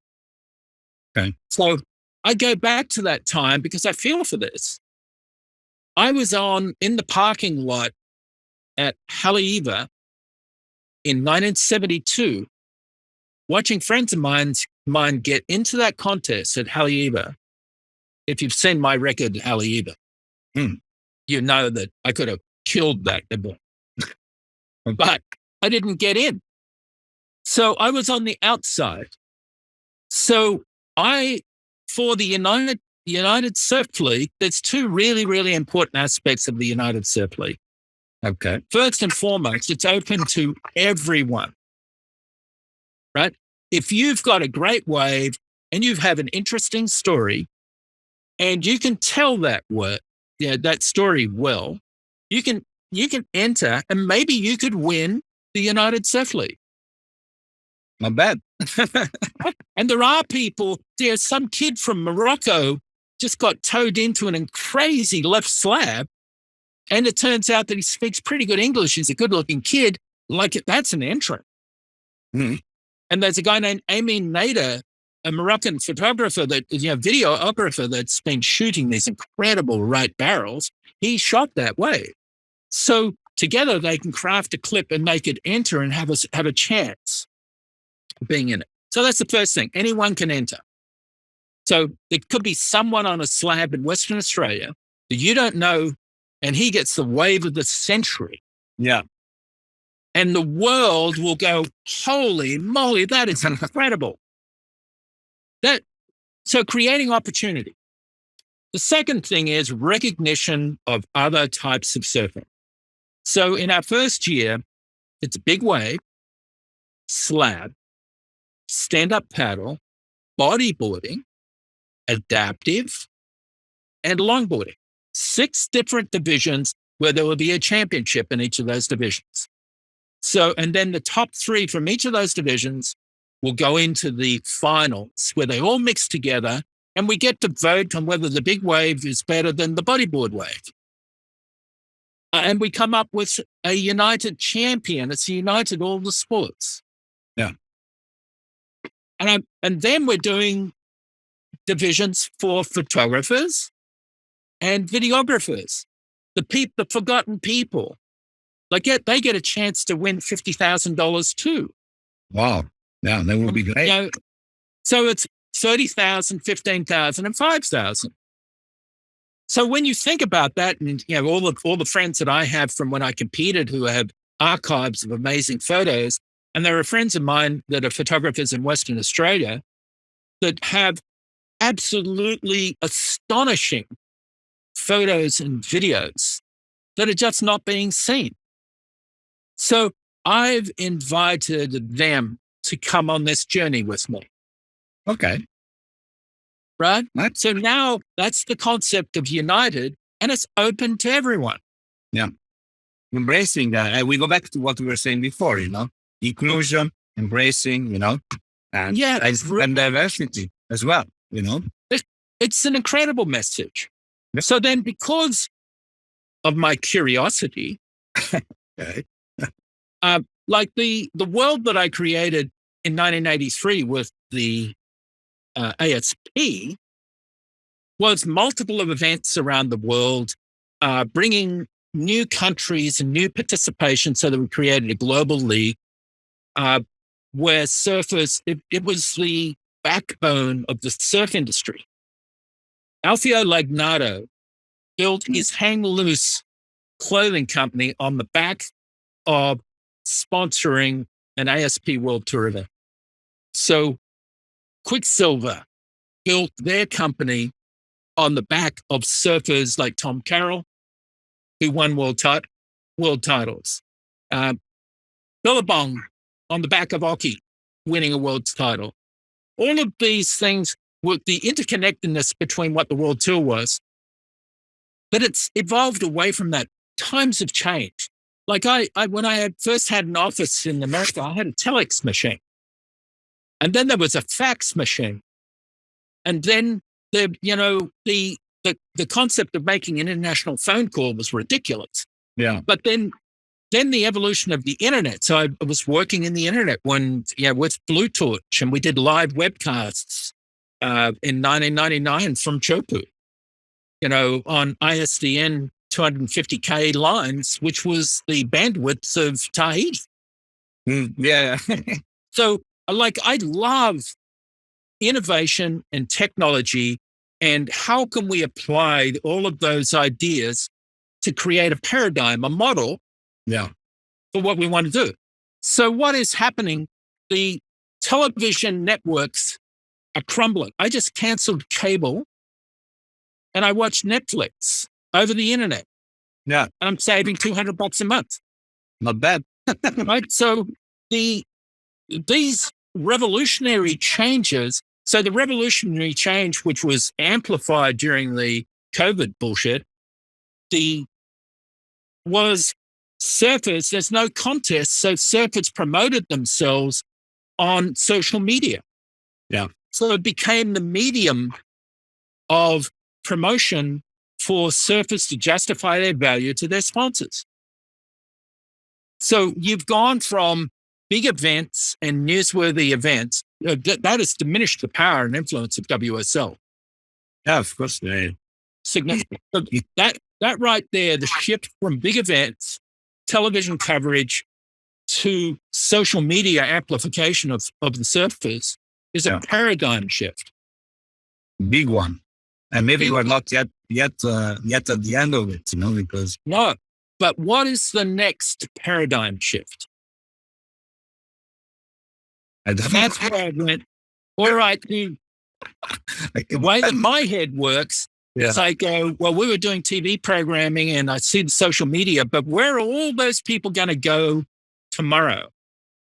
Okay. So I go back to that time because I feel for this. I was in the parking lot at Haleiwa in 1972, watching friends of mine get into that contest at Haleiwa. If you've seen my record at Haleiwa, you know that I could have killed that event. But I didn't get in. So I was on the outside. So for the United Surf League, there's two really, really important aspects of the United Surf League. Okay. First and foremost, it's open to everyone, right? If you've got a great wave and you have an interesting story and you can tell that story well, you can enter and maybe you could win the United Surf League. Not bad. And there's some kid from Morocco just got towed into an crazy left slab. And it turns out that he speaks pretty good English. He's a good looking kid. That's an entrant. Mm-hmm. And there's a guy named Amin Nader, a Moroccan photographer videographer that's been shooting these incredible right barrels. He shot that wave. So together they can craft a clip and make it enter and have a chance of being in it. So that's the first thing. Anyone can enter. So there could be someone on a slab in Western Australia that you don't know, and he gets the wave of the century. Yeah. And the world will go, holy moly, that is incredible. So creating opportunity. The second thing is recognition of other types of surfing. So in our first year, it's a big wave, slab, stand-up paddle, bodyboarding, adaptive, and longboarding. 6 different divisions where there will be a championship in each of those divisions. So, and then the top 3 from each of those divisions will go into the finals where they all mix together and we get to vote on whether the big wave is better than the bodyboard wave. And we come up with a united champion. It's united all the sports. Yeah. And then we're doing divisions for photographers and videographers, the forgotten people. They get a chance to win $50,000 too. Wow. Yeah, that would be great. So it's 30,000, 15,000, and 5,000. So when you think about that, and all the friends that I have from when I competed who have archives of amazing photos, and there are friends of mine that are photographers in Western Australia that have absolutely astonishing photos and videos that are just not being seen. So I've invited them to come on this journey with me. Okay. Right? Right. So now that's the concept of United, and it's open to everyone. Yeah. Embracing that. And we go back to what we were saying before, inclusion, embracing, and diversity as well, It's an incredible message. Yeah. So then, because of my curiosity, Okay. like the world that I created in 1983 with the ASP was multiple of events around the world, bringing new countries and new participation so that we created a global league where surfers, it was the backbone of the surf industry. Alfio Lagnado built his Hang Loose clothing company on the back of sponsoring an ASP World Tour event. So Quicksilver built their company on the back of surfers like Tom Carroll, who won world titles. Billabong on the back of Oki, winning a world title. All of these things were the interconnectedness between what the World Tour was, but it's evolved away from that. Times have changed. Like when I first had an office in America, I had a telex machine. And then there was a fax machine. And then the concept of making an international phone call was ridiculous. Yeah. But then the evolution of the internet. So I was working in the internet with Blue Torch, and we did live webcasts in 1999 from Chopu, on ISDN 250K lines, which was the bandwidth of Tahiti. Yeah. So I love innovation and technology, and how can we apply all of those ideas to create a paradigm, a model for what we want to do. So what is happening? The television networks are crumbling. I just canceled cable and I watch Netflix over the internet. Yeah. And I'm saving $200 a month. Not bad. Right? So these revolutionary changes, so the revolutionary change, which was amplified during the COVID bullshit, was surfers, there's no contest, so surfers promoted themselves on social media. Yeah. So it became the medium of promotion for surfers to justify their value to their sponsors. So you've gone from big events and newsworthy events, that has diminished the power and influence of WSL. Yeah, of course. Yeah. Significant. So that right there, the shift from big events, television coverage, to social media amplification of the surfers is a paradigm shift. Big one. And maybe we're not yet at the end of it, because... No, but what is the next paradigm shift? That's where I went, all right, the way that my head works is I go, well, we were doing TV programming and I see the social media, but where are all those people going to go tomorrow?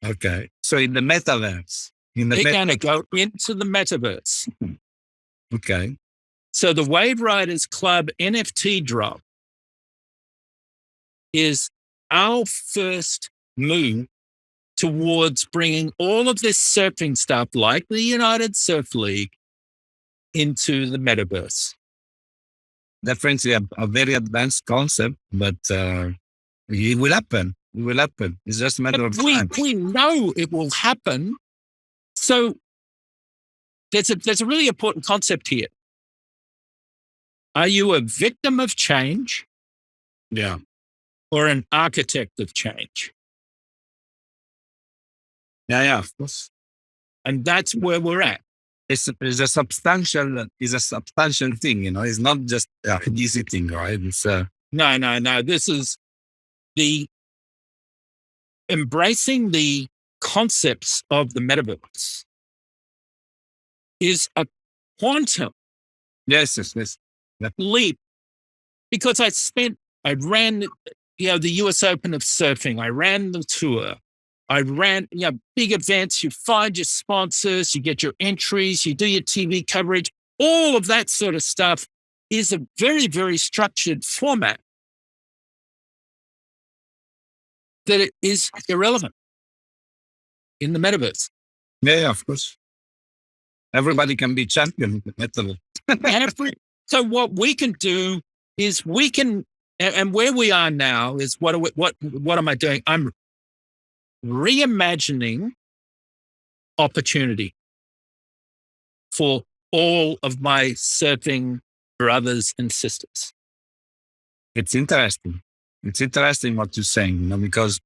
Okay. So in the metaverse. They're going to go into the metaverse. Okay. So the Wave Riders Club NFT drop is our first move towards bringing all of this surfing stuff, like the United Surf League, into the metaverse. Definitely a very advanced concept, but it will happen. It will happen. It's just a matter of time. We know it will happen. So there's a really important concept here. Are you a victim of change? Yeah. Or an architect of change? Yeah, of course. And that's where we're at. is a substantial thing. It's not just an easy thing, right? It's No. This is the embracing the concepts of the metaverse is a quantum yes. leap, because I ran the US Open of surfing. I ran the tour. I ran big events. You find your sponsors, you get your entries, you do your TV coverage. All of that sort of stuff is a very, very structured format that it is irrelevant in the metaverse. Yeah, of course. Everybody can be champion. So what we can do is and where we are now is what am I doing? I'm reimagining opportunity for all of my surfing brothers and sisters. It's interesting. It's interesting what you're saying, because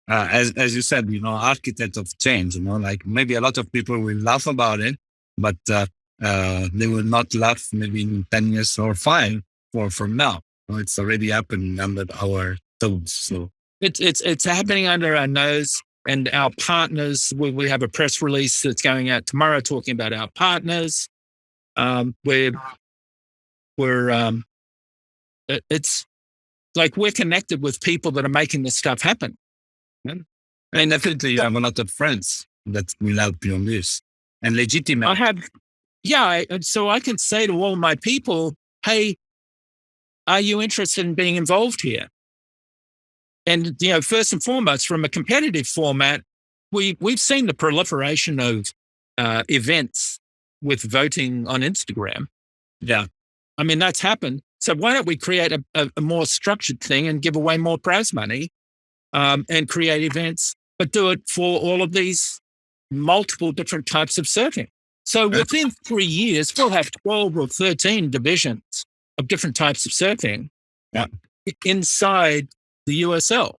as you said, architect of change, like maybe a lot of people will laugh about it, but they will not laugh maybe in 10 years or 5 or from now. It's already happening under our toes. So it's happening under our nose, and our partners. We have a press release that's going out tomorrow talking about our partners. It's like we're connected with people that are making this stuff happen. and definitely you have a lot of friends that will help you on this and legitimate. I have, so I can say to all my people, hey, are you interested in being involved here? And, first and foremost, from a competitive format, we've seen the proliferation of events with voting on Instagram. Yeah. I mean, that's happened. So why don't we create a more structured thing and give away more prize money and create events, but do it for all of these multiple different types of surfing. So within 3 years, we'll have 12 or 13 divisions of different types of surfing inside the USL.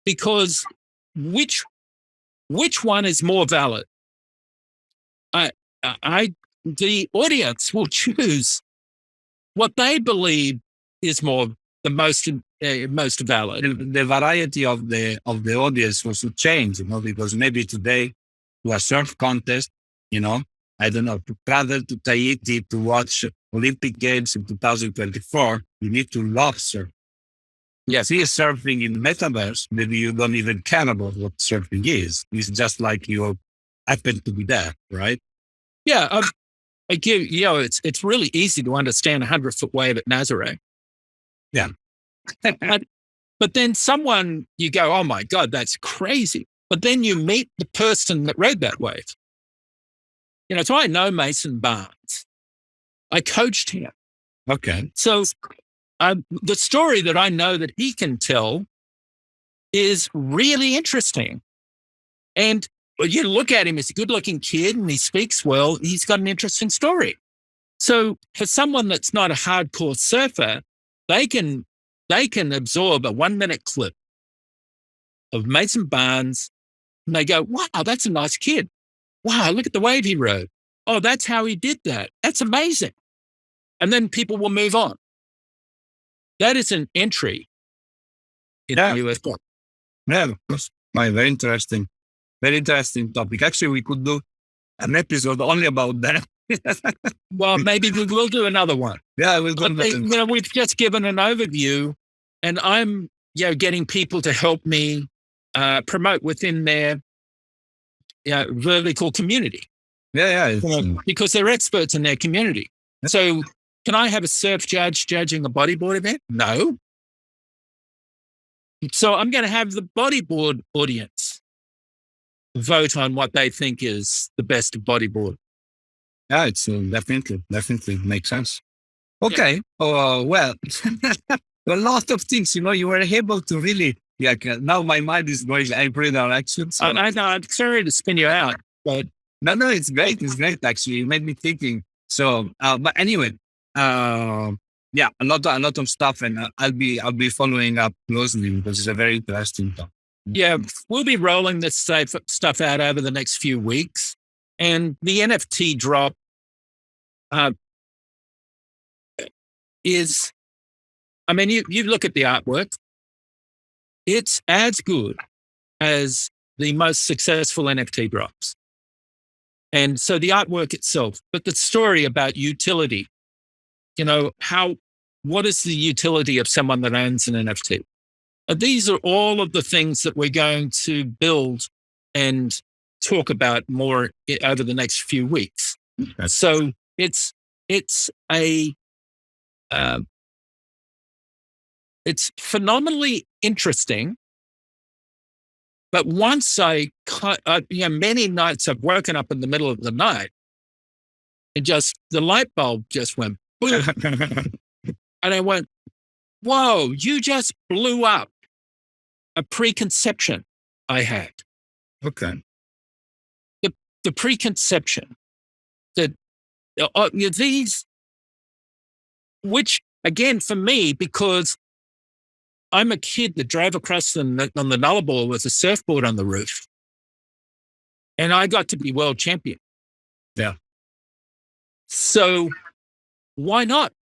Because which one is more valid? The audience will choose what they believe is the most valid. The variety of the audience will change, because maybe today to a surf contest, I don't know, to travel to Tahiti to watch Olympic Games in 2024, you need to love surf. Yes. See surfing in metaverse, maybe you don't even care about what surfing is. It's just like you happen to be there, right? Yeah. I give, it's really easy to understand a 100-foot wave at Nazaré. Yeah. But then someone, you go, oh my God, that's crazy. But then you meet the person that rode that wave. So I know Mason Barnes. I coached him. Okay. So the story that I know that he can tell is really interesting. And you look at him, he's a good-looking kid and he speaks well. He's got an interesting story. So for someone that's not a hardcore surfer, they can absorb a 1-minute clip of Mason Barnes and they go, wow, that's a nice kid. Wow, look at the wave he rode. Oh, that's how he did that. That's amazing. And then people will move on. That is an entry in the US. Yeah, of course. Very interesting. Very interesting topic. Actually, we could do an episode only about that. Well, maybe we will do another one. Yeah, we'll do another. We've just given an overview, and I'm getting people to help me promote within their vertical community. Yeah. Because they're experts in their community. Yeah. So can I have a surf judge judging a bodyboard event? No. So I'm going to have the bodyboard audience vote on what they think is the best bodyboard. Yeah, it's definitely makes sense. Okay. Yeah. Well, a lot of things, you were able to really, now my mind is going every direction. So. I know, I'm sorry to spin you out, but. No, it's great. It's great, actually. It made me thinking. So, but anyway, a lot of stuff, and I'll be following up closely because it's a very interesting topic. Yeah, we'll be rolling this stuff out over the next few weeks. And the NFT drop is, I mean, you look at the artwork, it's as good as the most successful NFT drops. And so the artwork itself, but the story about utility, what is the utility of someone that owns an NFT? These are all of the things that we're going to build and talk about more over the next few weeks. So it's phenomenally interesting. But once many nights I've woken up in the middle of the night and the light bulb just went boom. And I went, whoa, you just blew up a preconception I had. Okay. The preconception that these, which again, for me, because I'm a kid that drove across on the Nullarbor with a surfboard on the roof, and I got to be world champion. Yeah. So why not?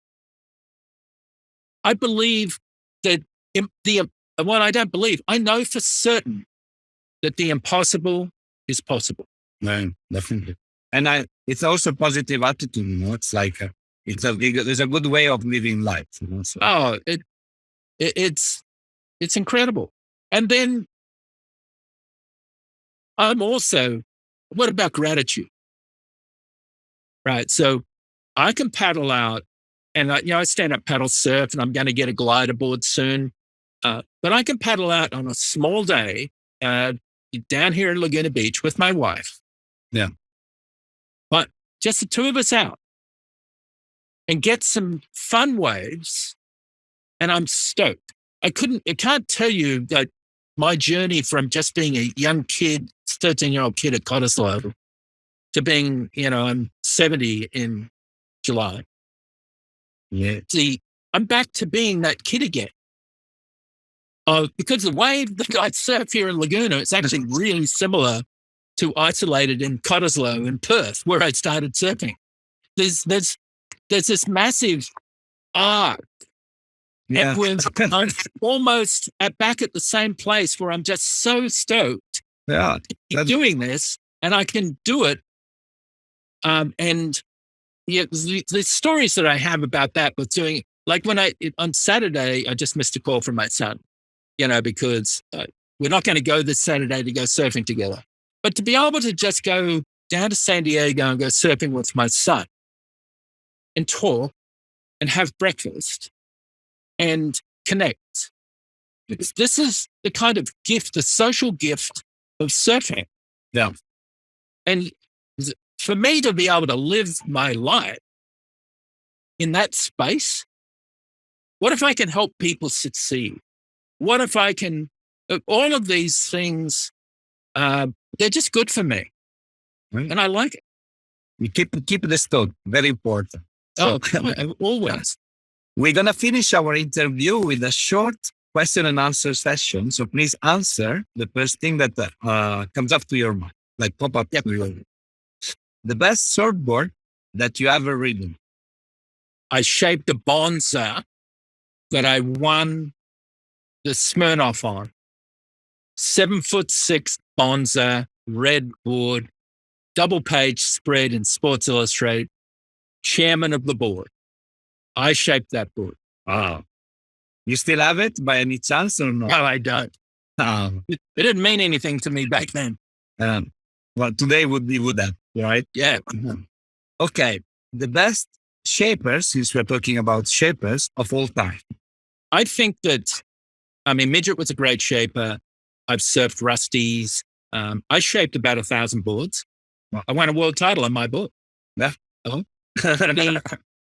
I believe that I don't believe, I know for certain that the impossible is possible. No, definitely. And it's also a positive attitude, it's like, there's a good way of living life. So. Oh, it's incredible. And then I'm also, what about gratitude? Right. So I can paddle out and I stand up paddle surf, and I'm going to get a glider board soon. But I can paddle out on a small day down here in Laguna Beach with my wife. Yeah. But just the two of us out and get some fun waves, and I'm stoked. I can't tell you that my journey from just being a young kid, 13-year-old kid at Cottesloe, to being, I'm 70 in July. Yeah. See, I'm back to being that kid again. Because the wave that I surf here in Laguna, it's actually really similar to isolated in Cottesloe in Perth, where I started surfing. There's this massive arc. Yeah. I'm almost back at the same place where I'm just so stoked doing this, and I can do it. And the stories that I have about that with doing, like on Saturday, I just missed a call from my son, because we're not going to go this Saturday to go surfing together. But to be able to just go down to San Diego and go surfing with my son and talk and have breakfast and connect. Because this is the kind of gift, the social gift of surfing. Yeah. And for me to be able to live my life in that space, what if I can help people succeed? What if I can, all of these things, they're just good for me. Right. And I like it. You keep this thought, very important. So, always. We're going to finish our interview with a short question and answer session. So please answer the first thing that comes up to your mind, like pop up to your mind. The best surfboard that you ever ridden? I shaped a Bonza that I won the Smirnoff on. 7'6" Bonza, red board, double page spread in Sports Illustrated, chairman of the board. I shaped that board. Wow. You still have it by any chance or not? No, I don't. It didn't mean anything to me back then. Well, today would have, right? Yeah. Okay. The best shapers, since we're talking about shapers of all time. I think that, Midget was a great shaper. I've surfed Rusties. I shaped about 1,000 boards. Wow. I won a world title on my board. Yeah.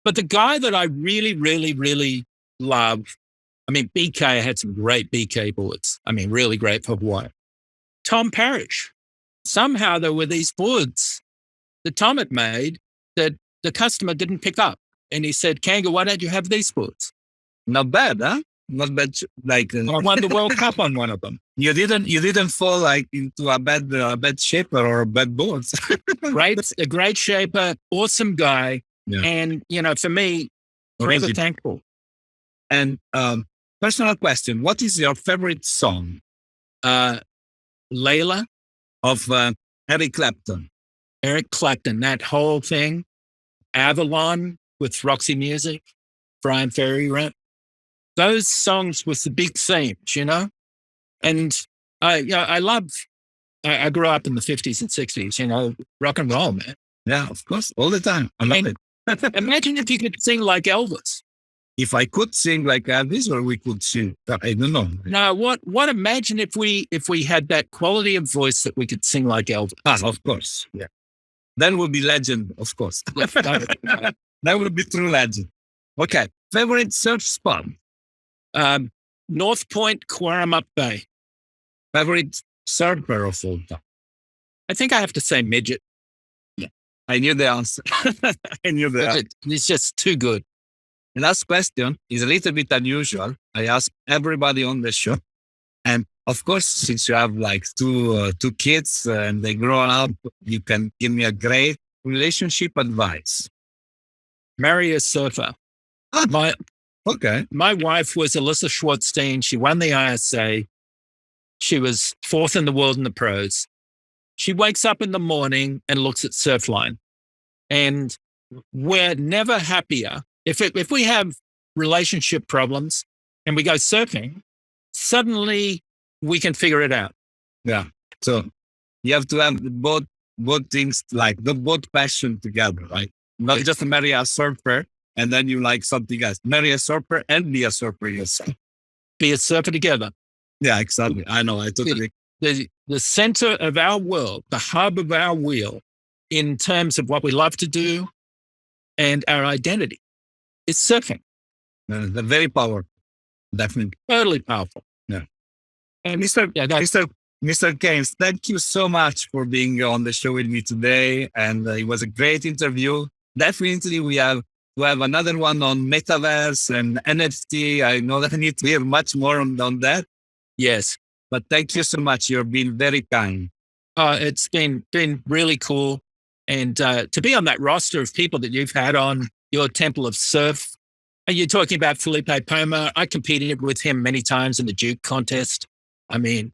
But the guy that I really, really, really love, BK had some great BK boards. Really great for Hawaii. Tom Parrish. Somehow there were these boards that Tom had made that the customer didn't pick up. And he said, Kanga, why don't you have these boards? Not bad, huh? not bad. Like I won the World Cup on one of them. you didn't fall like into a bad shaper or bad boards. A great shaper, awesome guy. Yeah. And, for me, forever Amazing. thankful. And personal question: what is your favorite song Layla, of Eric Clapton? Eric Clapton, that whole thing, Avalon with Roxy Music, Brian Ferry, right? Those songs with the big themes, And I grew up in the 50s and 60s, rock and roll, man. Yeah, of course, all the time. I love it. Imagine if you could sing like Elvis. If I could sing like Elvis, or we could sing, I don't know. No, what? Imagine if we had that quality of voice that we could sing like Elvis. Of course, yeah. Then we'll be legend, of course. That would be true legend. Okay, favorite surf spot? North Point, Quaramup Bay. Favorite surfer of all time? I think I have to say midget. Yeah, I knew the answer. I knew the answer. It's just too good. The last question is a little bit unusual. I ask everybody on the show. And of course, since you have like two kids and they grow up, you can give me a great relationship advice. Marry a surfer. Okay. My wife was Alyssa Schwartzstein. She won the ISA. She was fourth in the world in the pros. She wakes up in the morning and looks at Surfline. And we're never happier. If we have relationship problems and we go surfing, suddenly we can figure it out. Yeah. So you have to have both things, like the both passion together, right? Not just marry a surfer and then you like something else. Marry a surfer and be a surfer yourself. Be a surfer together. Yeah, exactly. I know. I totally. The center of our world, the hub of our wheel, in terms of what we love to do and our identity, is surfing. They're very powerful. Definitely. Totally powerful. Yeah. And Mr. Cairns, thank you so much for being on the show with me today. And it was a great interview. Definitely we have to have another one on metaverse and NFT. I know that I need to hear much more on that. Yes. But thank you so much. You've been very kind. It's been really cool. And to be on that roster of people that you've had on your Temple of Surf. And you're talking about Felipe Poma. I competed with him many times in the Duke contest. I mean,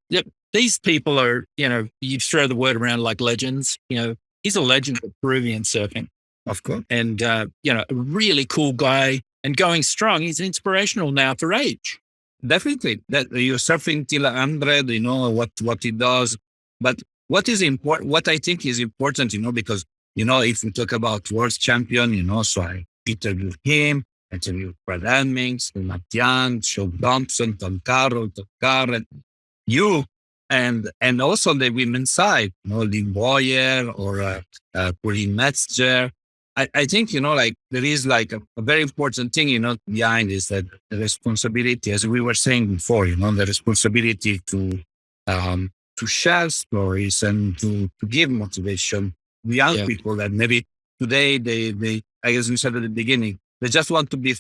these people are, you throw the word around like legends. He's a legend of Peruvian surfing. Of course. And, a really cool guy and going strong. He's inspirational now for age. Definitely. That you're surfing till 100, what he does. But what I think is important, because, if we talk about world champion, so I interviewed him, interviewed Fred Hemmings, Matt Young, Sean Thompson, Tom Carroll, you, and also the women's side, Lynn Boyer or Pauline Metzger. I think, there is like a very important thing, behind is that the responsibility, as we were saying before, the responsibility to share stories and to give motivation to young people that maybe today they, as we said at the beginning, they just want to be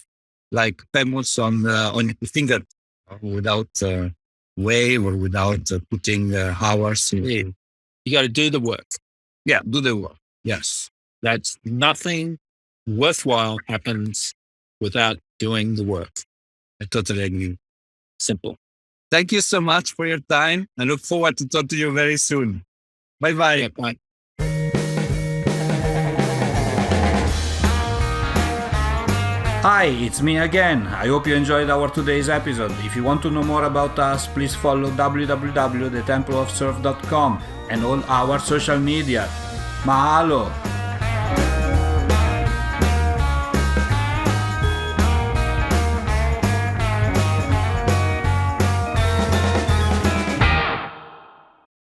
like famous on your finger without wave or without putting hours in. You got to do the work. Yeah, do the work. Yes. That's nothing worthwhile happens without doing the work. I totally agree. Simple. Thank you so much for your time. I look forward to talk to you very soon. Bye-bye. Yeah, bye. Hi, it's me again. I hope you enjoyed our today's episode. If you want to know more about us, please follow www.thetempleofsurf.com and all our social media. Mahalo!